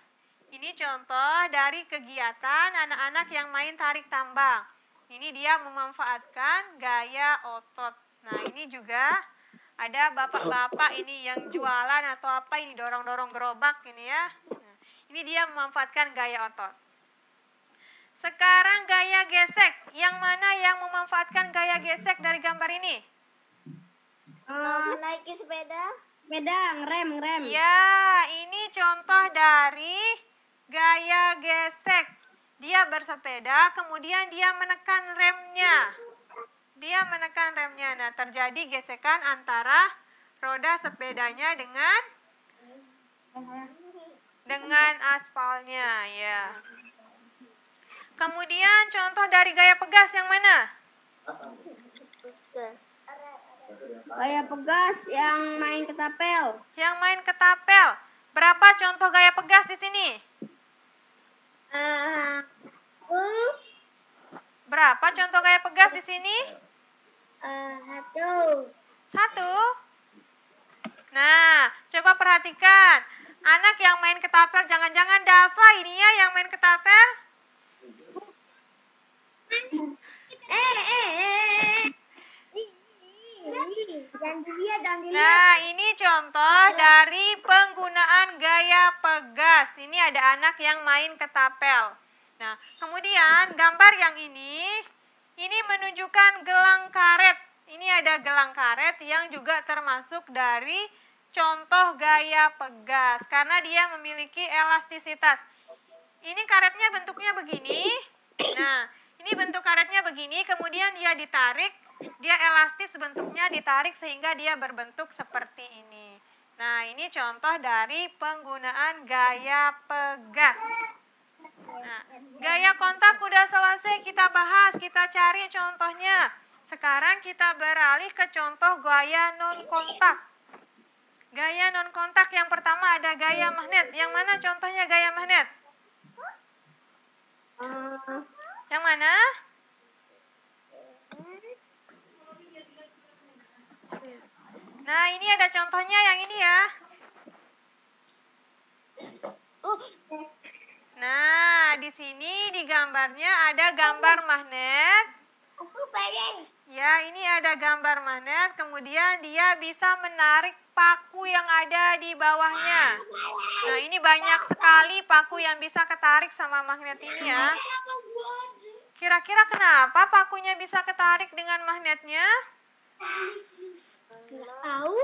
[SPEAKER 2] ini contoh dari kegiatan anak-anak yang main tarik tambang. Ini dia memanfaatkan gaya otot. Nah, ini juga ada bapak-bapak ini yang jualan atau apa ini dorong-dorong gerobak ini ya. Nah, ini dia memanfaatkan gaya otot. Sekarang gaya gesek. Yang mana yang memanfaatkan gaya gesek dari gambar ini?
[SPEAKER 3] Menaiki sepeda.
[SPEAKER 6] Sepeda, ngerem.
[SPEAKER 2] Ya, ini contoh dari gaya gesek. Dia bersepeda, kemudian dia menekan remnya. Nah, terjadi gesekan antara roda sepedanya dengan aspalnya, ya. Kemudian contoh dari gaya pegas yang mana?
[SPEAKER 6] Gaya pegas yang main ketapel.
[SPEAKER 2] Yang main ketapel. Berapa contoh gaya pegas di sini? Berapa contoh gaya pegas di sini? Satu. Nah, coba perhatikan. Anak yang main ketapel, jangan-jangan Dava ini ya yang main ketapel? Nah, ini contoh dari penggunaan gaya pegas. Ini ada anak yang main ketapel. Nah, kemudian gambar yang ini menunjukkan gelang karet. Ini ada gelang karet yang juga termasuk dari contoh gaya pegas karena dia memiliki elastisitas. Ini karetnya bentuknya begini. Nah, ini bentuk karetnya begini, kemudian dia ditarik, dia elastis bentuknya ditarik sehingga dia berbentuk seperti ini. Nah, ini contoh dari penggunaan gaya pegas. Nah, gaya kontak udah selesai kita bahas, kita cari contohnya. Sekarang kita beralih ke contoh gaya non-kontak. Gaya non-kontak yang pertama ada gaya magnet. Yang mana contohnya gaya magnet? Yang mana? Nah, ini ada contohnya yang ini ya. Nah, di sini di gambarnya ada gambar magnet. Ya, ini ada gambar magnet, kemudian dia bisa menarik paku yang ada di bawahnya. Nah, ini banyak sekali paku yang bisa ketarik sama magnet ini ya. Kira-kira kenapa pakunya bisa ketarik dengan magnetnya?
[SPEAKER 3] Tahu?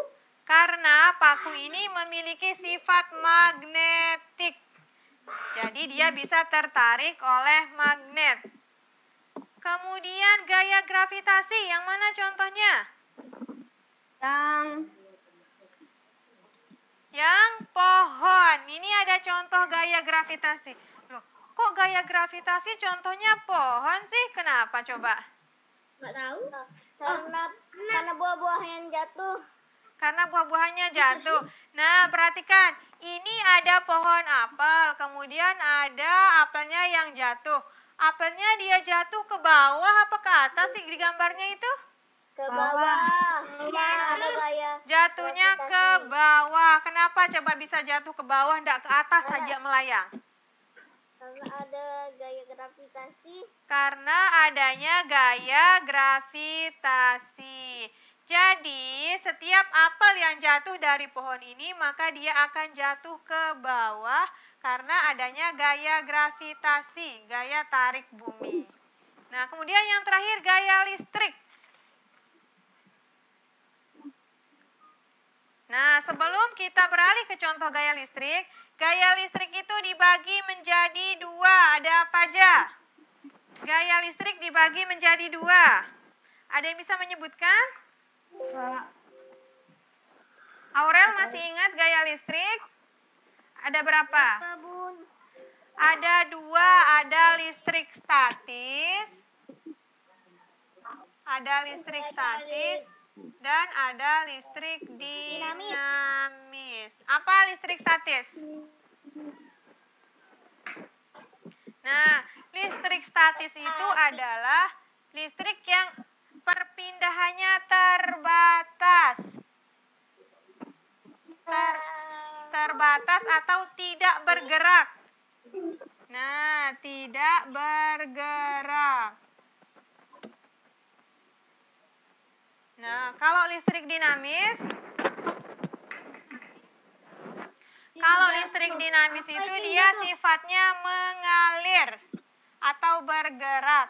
[SPEAKER 2] Karena paku ini memiliki sifat magnetik. Jadi dia bisa tertarik oleh magnet. Kemudian gaya gravitasi, yang mana contohnya? Yang pohon. Ini ada contoh gaya gravitasi. Loh, kok gaya gravitasi contohnya pohon sih? Kenapa coba?
[SPEAKER 3] Nggak tahu. Karena buah-buah yang jatuh.
[SPEAKER 2] Karena buah-buahannya jatuh. Nah, perhatikan. Ini ada pohon apel, kemudian ada apelnya yang jatuh. Apelnya dia jatuh ke bawah apa ke atas sih di gambarnya itu?
[SPEAKER 3] Ke bawah. Ada gaya.
[SPEAKER 2] Jatuhnya ke bawah. Kenapa coba bisa jatuh ke bawah, enggak ke atas saja melayang?
[SPEAKER 3] Karena ada gaya gravitasi.
[SPEAKER 2] Karena adanya gaya gravitasi. Jadi, setiap apel yang jatuh dari pohon ini, maka dia akan jatuh ke bawah karena adanya gaya gravitasi, gaya tarik bumi. Nah, kemudian yang terakhir gaya listrik. Nah, sebelum kita beralih ke contoh gaya listrik itu dibagi menjadi dua. Ada apa aja? Gaya listrik dibagi menjadi dua. Ada yang bisa menyebutkan? Aurel masih ingat gaya listrik? Ada berapa? Ada dua, ada listrik statis. Ada listrik statis dan ada listrik dinamis. Apa listrik statis? Nah, listrik statis itu adalah Listrik yang perpindahannya terbatas. Terbatas atau tidak bergerak. Nah, tidak bergerak. Nah, kalau listrik dinamis, itu dia sifatnya mengalir atau bergerak.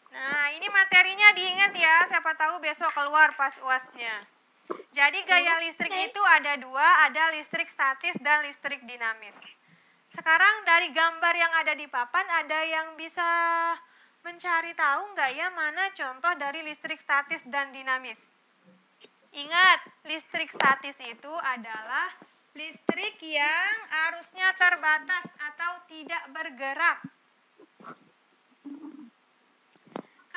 [SPEAKER 2] Nah, ini materinya diingat ya, siapa tahu besok keluar pas UAS-nya. Jadi gaya listrik itu ada dua, ada listrik statis dan listrik dinamis. Sekarang dari gambar yang ada di papan, ada yang bisa mencari tahu nggak ya mana contoh dari listrik statis dan dinamis? Ingat, listrik statis itu adalah listrik yang arusnya terbatas atau tidak bergerak.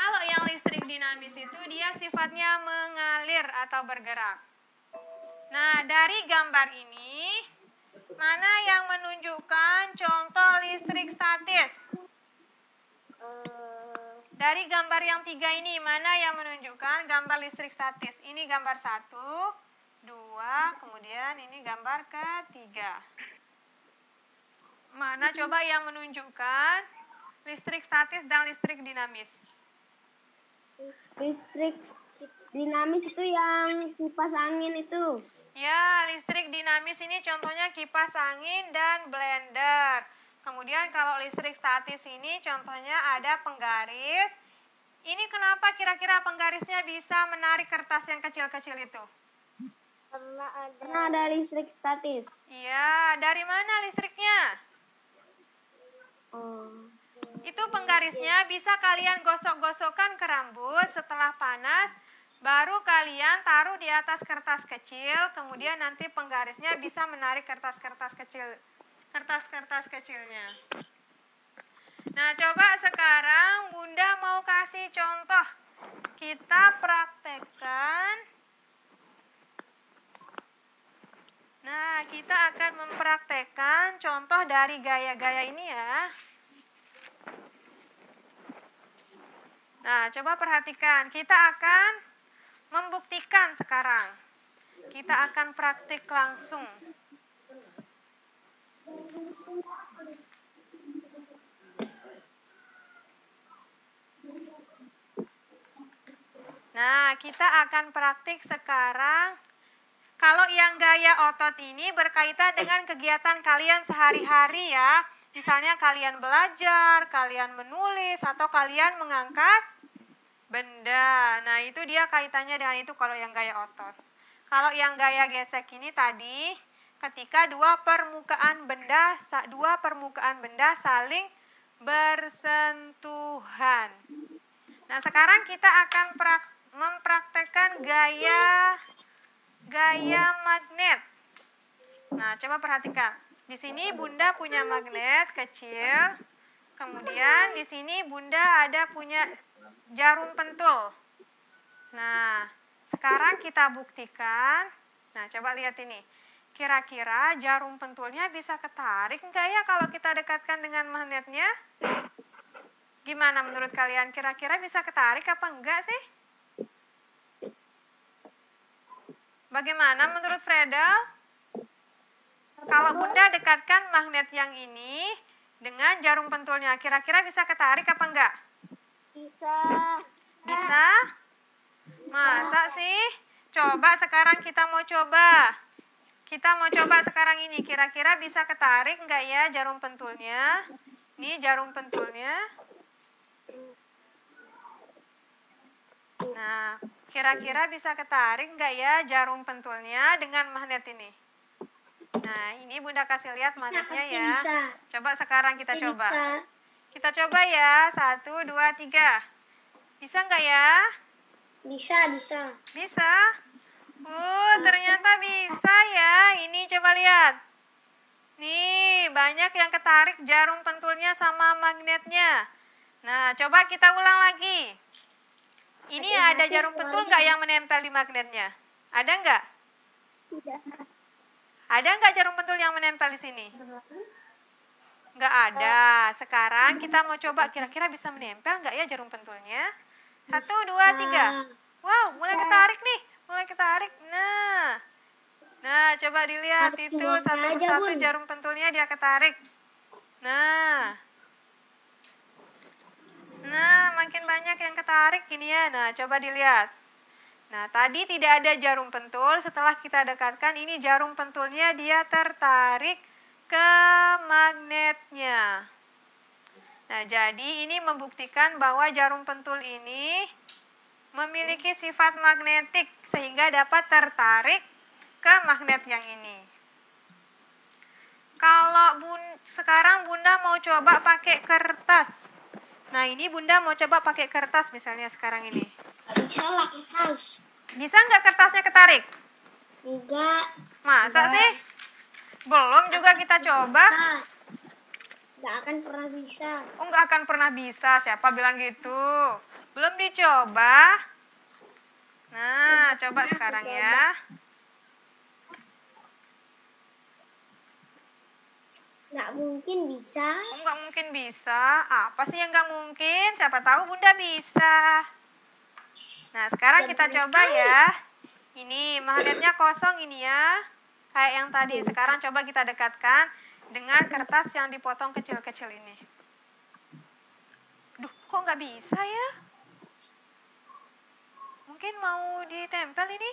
[SPEAKER 2] Kalau yang listrik dinamis itu dia sifatnya mengalir atau bergerak. Nah, dari gambar ini, mana yang menunjukkan contoh listrik statis? Dari gambar yang 3 ini, mana yang menunjukkan gambar listrik statis? Ini gambar 1, 2, kemudian ini gambar ketiga. Mana coba yang menunjukkan listrik statis dan listrik dinamis?
[SPEAKER 6] Listrik dinamis itu yang kipas angin itu.
[SPEAKER 2] Ya, listrik dinamis ini contohnya kipas angin dan blender. Kemudian kalau listrik statis ini contohnya ada penggaris. Ini kenapa kira-kira penggarisnya bisa menarik kertas yang kecil-kecil itu?
[SPEAKER 3] Karena
[SPEAKER 6] ada listrik statis.
[SPEAKER 2] Iya, dari mana listriknya? Itu penggarisnya bisa kalian gosok-gosokkan ke rambut setelah panas. Baru kalian taruh di atas kertas kecil, kemudian nanti penggarisnya bisa menarik kertas-kertas kecilnya. Nah, coba sekarang Bunda mau kasih contoh. Kita praktekkan. Nah, kita akan mempraktekkan contoh dari gaya-gaya ini ya. Nah, coba perhatikan. Kita akan membuktikan sekarang. Kita akan praktik langsung. Nah, kita akan praktik sekarang. Kalau yang gaya otot ini berkaitan dengan kegiatan kalian sehari-hari ya. Misalnya kalian belajar, kalian menulis, atau kalian mengangkat benda. Nah, itu dia kaitannya dengan itu kalau yang gaya otot. Kalau yang gaya gesek ini tadi, ketika dua permukaan benda saling bersentuhan. Nah, sekarang kita akan mempraktekkan gaya magnet. Nah, coba perhatikan. Di sini Bunda punya magnet kecil. Kemudian di sini Bunda ada punya jarum pentul. Nah, sekarang kita buktikan. Nah, coba lihat ini. Kira-kira jarum pentulnya bisa ketarik enggak ya kalau kita dekatkan dengan magnetnya? Gimana menurut kalian? Kira-kira bisa ketarik apa enggak sih? Bagaimana menurut Fredel? Kalau Bunda dekatkan magnet yang ini dengan jarum pentulnya, kira-kira bisa ketarik apa enggak?
[SPEAKER 3] bisa.
[SPEAKER 2] Bisa? Masa sih? Coba sekarang kita mau coba. Kita mau coba sekarang ini, kira-kira bisa ketarik enggak ya jarum pentulnya? Ini jarum pentulnya. Nah, kira-kira bisa ketarik enggak ya jarum pentulnya dengan magnet ini? Nah, ini Bunda kasih lihat magnetnya ya.
[SPEAKER 3] Bisa.
[SPEAKER 2] Coba sekarang kita
[SPEAKER 3] Pasti
[SPEAKER 2] coba.
[SPEAKER 3] bisa.
[SPEAKER 2] Kita coba ya, 1, 2, 3. Bisa enggak ya?
[SPEAKER 3] Bisa.
[SPEAKER 2] Bisa? Ternyata bisa ya. Ini coba lihat. Nih, banyak yang ketarik jarum pentulnya sama magnetnya. Nah, coba kita ulang lagi. Ini ada jarum pentul nggak yang menempel di magnetnya? Ada nggak?
[SPEAKER 3] Tidak.
[SPEAKER 2] Ada nggak jarum pentul yang menempel di sini? Nggak ada. Sekarang kita mau coba kira-kira bisa menempel nggak ya jarum pentulnya? 1, 2, 3. Wow, mulai ketarik nih. Mulai ketarik. Nah, coba dilihat itu satu persatu jarum pentulnya dia ketarik. Nah, makin banyak yang ketarik gini ya. Nah, coba dilihat. Nah, tadi tidak ada jarum pentul. Setelah kita dekatkan, ini jarum pentulnya dia tertarik ke magnetnya. Nah, jadi ini membuktikan bahwa jarum pentul ini memiliki sifat magnetik sehingga dapat tertarik ke magnet yang ini. Kalau sekarang Bunda mau coba pakai kertas. Nah, ini Bunda mau coba pakai kertas misalnya sekarang ini.
[SPEAKER 3] Bisa lah kertas.
[SPEAKER 2] Bisa nggak kertasnya ketarik?
[SPEAKER 3] Enggak.
[SPEAKER 2] Masa sih? Belum juga kita coba.
[SPEAKER 3] Enggak akan pernah bisa.
[SPEAKER 2] Oh, nggak akan pernah bisa. Siapa bilang gitu? Belum dicoba. Nah, coba sekarang ya.
[SPEAKER 3] Nggak mungkin bisa.
[SPEAKER 2] Oh, nggak mungkin bisa. Apa sih yang nggak mungkin? Siapa tahu Bunda bisa. Nah, sekarang kita coba ya. Ini magnetnya kosong ini ya. Kayak yang tadi. Sekarang coba kita dekatkan dengan kertas yang dipotong kecil-kecil ini. Duh, kok nggak bisa ya? Mungkin mau ditempel ini?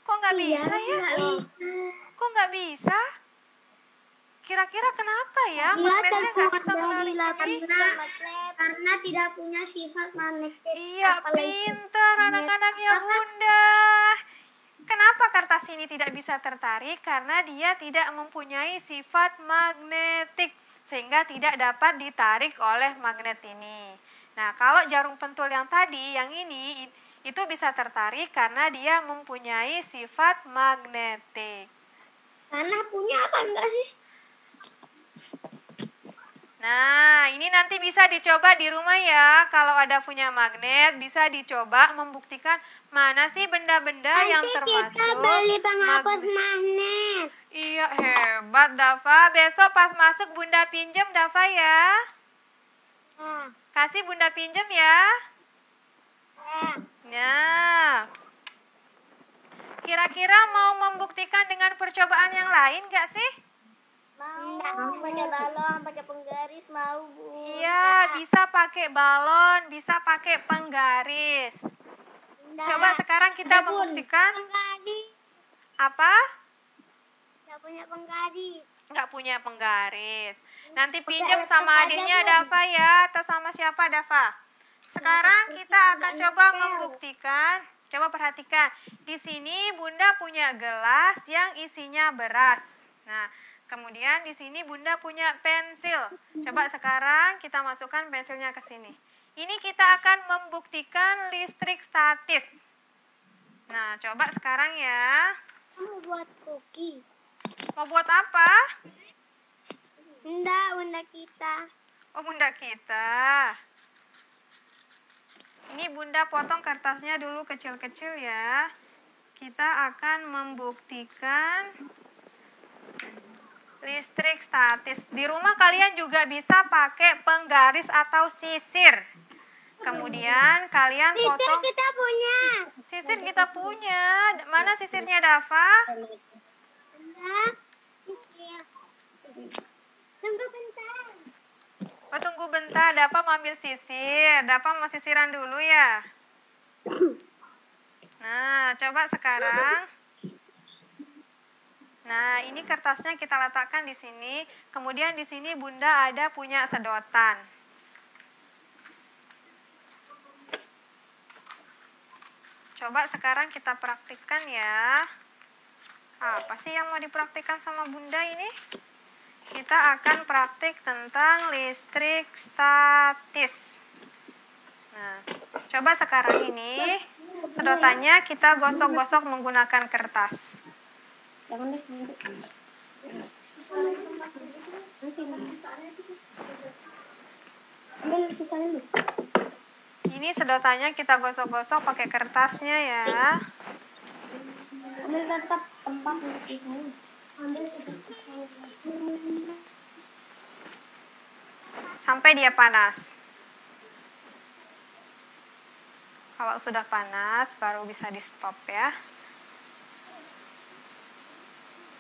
[SPEAKER 2] Kok nggak bisa ya? Kok nggak bisa? Kira-kira kenapa ya? Magnetnya nggak bisa menarik ini?
[SPEAKER 3] Karena tidak punya sifat magnetik.
[SPEAKER 2] Iya, pinter anak-anaknya Bunda. Kenapa kertas ini tidak bisa tertarik? Karena dia tidak mempunyai sifat magnetik, sehingga tidak dapat ditarik oleh magnet ini. Nah, kalau jarum pentul yang tadi, yang ini, itu bisa tertarik karena dia mempunyai sifat magnetik.
[SPEAKER 3] Tanah punya apa enggak sih?
[SPEAKER 2] Nah, ini nanti bisa dicoba di rumah ya. Kalau ada punya magnet, bisa dicoba membuktikan mana sih benda-benda yang termasuk
[SPEAKER 3] kita beli penghapus magnet.
[SPEAKER 2] Iya, hebat Dava. Besok pas masuk Bunda pinjem Dava ya. Kasih Bunda pinjem ya. Nah, kira-kira mau membuktikan dengan percobaan yang lain gak sih?
[SPEAKER 3] Mau pakai balon, pakai penggaris mau, Bu.
[SPEAKER 2] Iya, bisa pakai balon, bisa pakai penggaris. Coba sekarang kita membuktikan.
[SPEAKER 3] Penggaris.
[SPEAKER 2] Apa?
[SPEAKER 3] Nggak punya penggaris.
[SPEAKER 2] Nggak punya penggaris. Nanti pinjam sama adiknya Dava ya, atau sama siapa Dava? Sekarang kita akan coba membuktikan. Coba perhatikan. Di sini Bunda punya gelas yang isinya beras. Nah, kemudian di sini Bunda punya pensil. Coba sekarang kita masukkan pensilnya ke sini. Ini kita akan membuktikan listrik statis. Nah, coba sekarang ya.
[SPEAKER 3] Kamu buat koki.
[SPEAKER 2] Mau buat apa?
[SPEAKER 3] Enggak, bunda kita.
[SPEAKER 2] Oh, Bunda kita. Ini Bunda potong kertasnya dulu kecil-kecil ya. Kita akan membuktikan listrik statis. Di rumah kalian juga bisa pakai penggaris atau sisir. Kemudian kalian potong.
[SPEAKER 3] Sisir kita punya.
[SPEAKER 2] Sisir kita punya. Mana sisirnya Dava?
[SPEAKER 3] Enggak. Sisir. Tunggu bentar.
[SPEAKER 2] Oh, tunggu bentar. Dava mau ambil sisir. Dava mau sisiran dulu ya. Nah, coba sekarang. Nah, ini kertasnya kita letakkan di sini. Kemudian di sini Bunda ada punya sedotan. Coba sekarang kita praktikkan ya. Apa sih yang mau dipraktikkan sama Bunda ini? Kita akan praktik tentang listrik statis. Nah, coba sekarang ini sedotannya kita gosok-gosok menggunakan kertas. Ini sedotannya kita gosok-gosok pakai kertasnya ya.
[SPEAKER 6] Ambil tetap
[SPEAKER 3] tempat untuk pisahnya. Ambil seperti
[SPEAKER 2] sampai dia panas. Kalau sudah panas baru bisa di stop ya.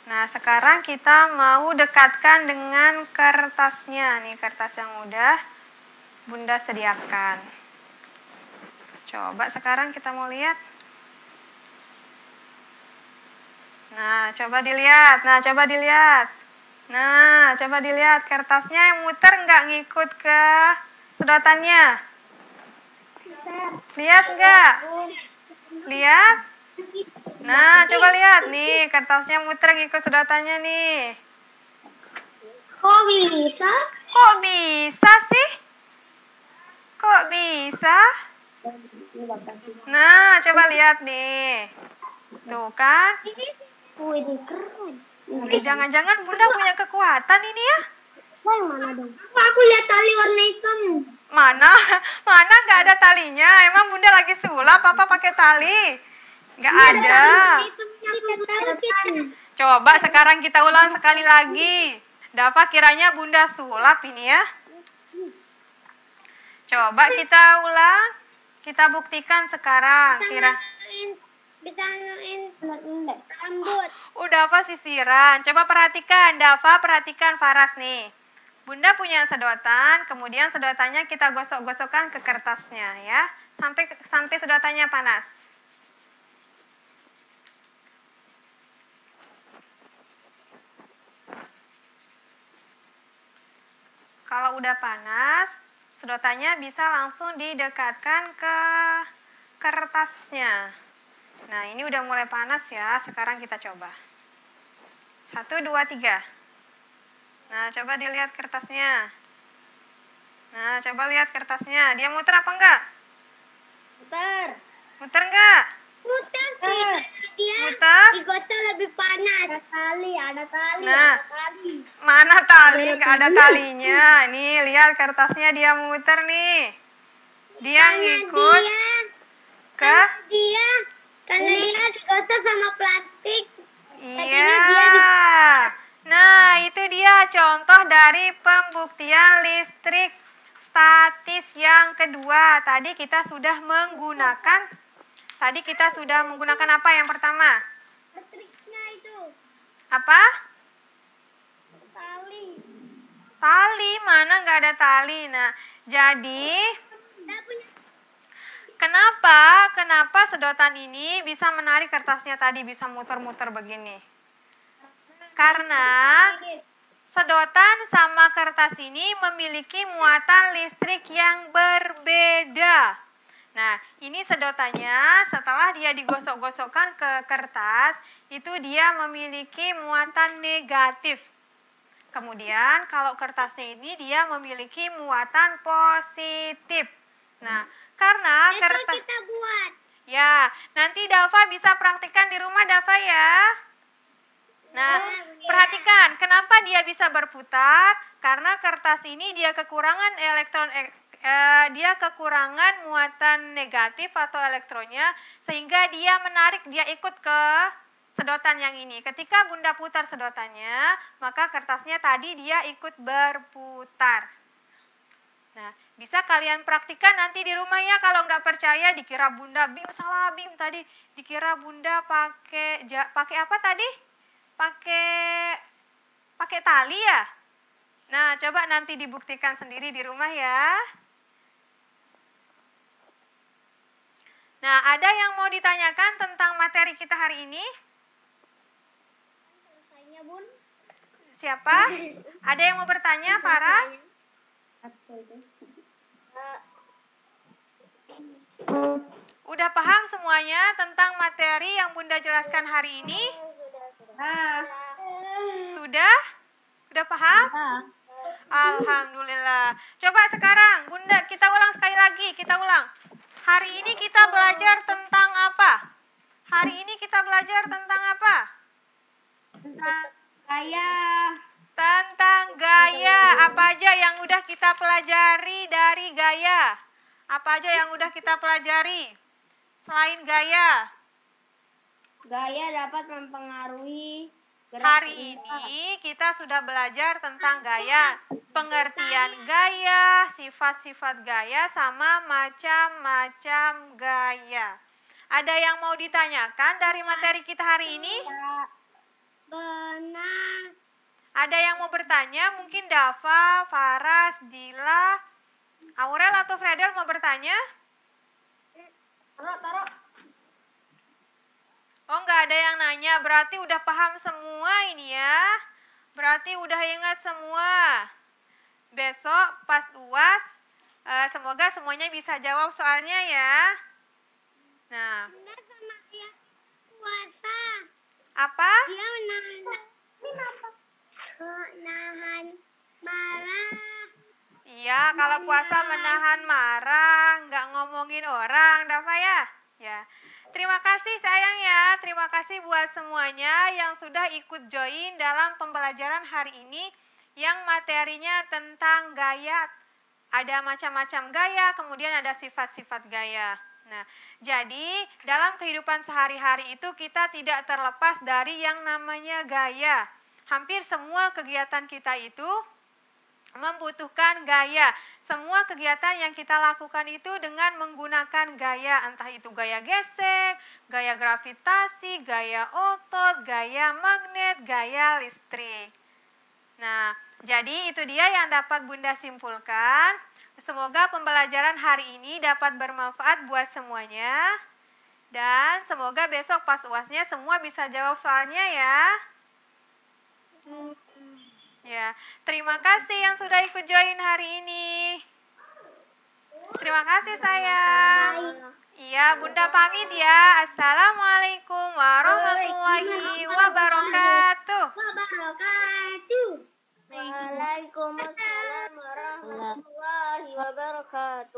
[SPEAKER 2] Nah, sekarang kita mau dekatkan dengan kertasnya. Nih kertas yang udah Bunda sediakan. Coba sekarang kita mau lihat. Nah, coba dilihat. Nah, coba dilihat kertasnya yang muter nggak ngikut ke sedotannya. Lihat nggak? Lihat? Nah, coba lihat nih, kertasnya muter ngikut sedotannya nih.
[SPEAKER 3] Kok bisa?
[SPEAKER 2] Kok bisa sih? Kok bisa? Nah, coba lihat nih. Tuh kan?
[SPEAKER 3] Wih, keren.
[SPEAKER 2] Jangan-jangan Bunda punya kekuatan ini ya?
[SPEAKER 3] Yang mana dong? Aku lihat tali warna hitam.
[SPEAKER 2] Mana? Mana nggak ada talinya? Emang Bunda lagi sulap apa pakai tali? Nggak ada. Coba sekarang kita ulang sekali lagi. Dava kiranya Bunda sulap ini ya. Coba kita ulang. Kita buktikan sekarang.
[SPEAKER 3] Bisa nganuin rambut.
[SPEAKER 2] Udah apa sisiran? Coba perhatikan, Dava perhatikan Faras nih. Bunda punya sedotan, kemudian sedotannya kita gosok-gosokkan ke kertasnya ya. Sampai sedotannya panas. Kalau udah panas, sedotannya bisa langsung didekatkan ke kertasnya. Nah, ini udah mulai panas ya. Sekarang kita coba. 1, 2, 3. Nah, coba dilihat kertasnya. Nah, coba lihat kertasnya. Dia muter apa enggak?
[SPEAKER 3] Muter.
[SPEAKER 2] Muter enggak?
[SPEAKER 3] Muter sih. Dia
[SPEAKER 2] Muter?
[SPEAKER 3] digosok lebih panas. Ada tali.
[SPEAKER 2] Nah,
[SPEAKER 3] ada tali.
[SPEAKER 2] mana tali? Enggak ada talinya. Nih, lihat kertasnya dia muter nih. Dia ngikut ke
[SPEAKER 3] Karena dia digosok sama plastik.
[SPEAKER 2] Iya. Nah, itu dia contoh dari pembuktian listrik statis yang kedua. Tadi kita sudah menggunakan apa yang pertama?
[SPEAKER 3] Listriknya itu.
[SPEAKER 2] Apa?
[SPEAKER 3] Tali.
[SPEAKER 2] Tali, mana nggak ada tali. Nah, jadi Kenapa sedotan ini bisa menarik kertasnya tadi, bisa muter-muter begini? Karena sedotan sama kertas ini memiliki muatan listrik yang berbeda. Nah, ini sedotannya setelah dia digosok-gosokkan ke kertas, itu dia memiliki muatan negatif. Kemudian kalau kertasnya ini dia memiliki muatan positif. Nah, karena kertas
[SPEAKER 3] kita buat.
[SPEAKER 2] ya, nanti Dava bisa praktikkan di rumah Dava ya. Nah, perhatikan kenapa dia bisa berputar? Karena kertas ini dia kekurangan kekurangan muatan negatif atau elektronnya, sehingga dia menarik, dia ikut ke sedotan yang ini. Ketika Bunda putar sedotannya, maka kertasnya tadi dia ikut berputar. Nah, bisa kalian praktikkan nanti di rumah ya. Kalau nggak percaya, dikira Bunda salah Bim tadi. Dikira Bunda pakai apa tadi? Pakai tali ya. Nah, coba nanti dibuktikan sendiri di rumah ya. Nah, ada yang mau ditanyakan tentang materi kita hari ini?
[SPEAKER 3] Selesainya, Bun.
[SPEAKER 2] Siapa? Ada yang mau bertanya, Faras? Udah paham semuanya tentang materi yang Bunda jelaskan hari ini? Sudah? Udah paham? Alhamdulillah. Coba sekarang Bunda kita ulang sekali lagi, kita ulang. Hari ini kita belajar tentang apa? Hari ini kita belajar tentang apa?
[SPEAKER 6] Tentang gaya.
[SPEAKER 2] Tentang gaya. Apa aja yang udah kita pelajari dari gaya? Apa aja yang udah kita pelajari selain gaya?
[SPEAKER 6] Gaya dapat mempengaruhi gerak
[SPEAKER 2] Hari
[SPEAKER 6] kita.
[SPEAKER 2] ini kita sudah belajar tentang gaya, pengertian gaya, sifat-sifat gaya, sama macam-macam gaya. Ada yang mau ditanyakan dari materi kita hari ini?
[SPEAKER 3] Benar.
[SPEAKER 2] Ada yang mau bertanya? Mungkin Dava, Faras, Dila, Aurel atau Fredel mau bertanya?
[SPEAKER 6] Taruh.
[SPEAKER 2] Oh, nggak ada yang nanya, berarti udah paham semua ini ya. Berarti udah ingat semua. Besok pas UAS, semoga semuanya bisa jawab soalnya ya. Nah,
[SPEAKER 3] Bunda sama ayah puasa.
[SPEAKER 2] apa?
[SPEAKER 3] Dia menahan marah.
[SPEAKER 2] Iya, kalau puasa menahan marah, nggak ngomongin orang, Dava ya? Ya. Terima kasih sayang ya, terima kasih buat semuanya yang sudah ikut join dalam pembelajaran hari ini yang materinya tentang gaya. Ada macam-macam gaya, kemudian ada sifat-sifat gaya. Nah, jadi dalam kehidupan sehari-hari itu kita tidak terlepas dari yang namanya gaya. Hampir semua kegiatan kita itu membutuhkan gaya. Semua kegiatan yang kita lakukan itu dengan menggunakan gaya, entah itu gaya gesek, gaya gravitasi, gaya otot, gaya magnet, gaya listrik. Nah, jadi itu dia yang dapat Bunda simpulkan. Semoga pembelajaran hari ini dapat bermanfaat buat semuanya. Dan semoga besok pas UASnya semua bisa jawab soalnya ya. Ya, terima kasih yang sudah ikut join hari ini. Terima kasih sayang. Iya, Bunda pamit ya. Assalamualaikum warahmatullahi wabarakatuh.
[SPEAKER 3] Waalaikumsalam warahmatullahi wabarakatuh.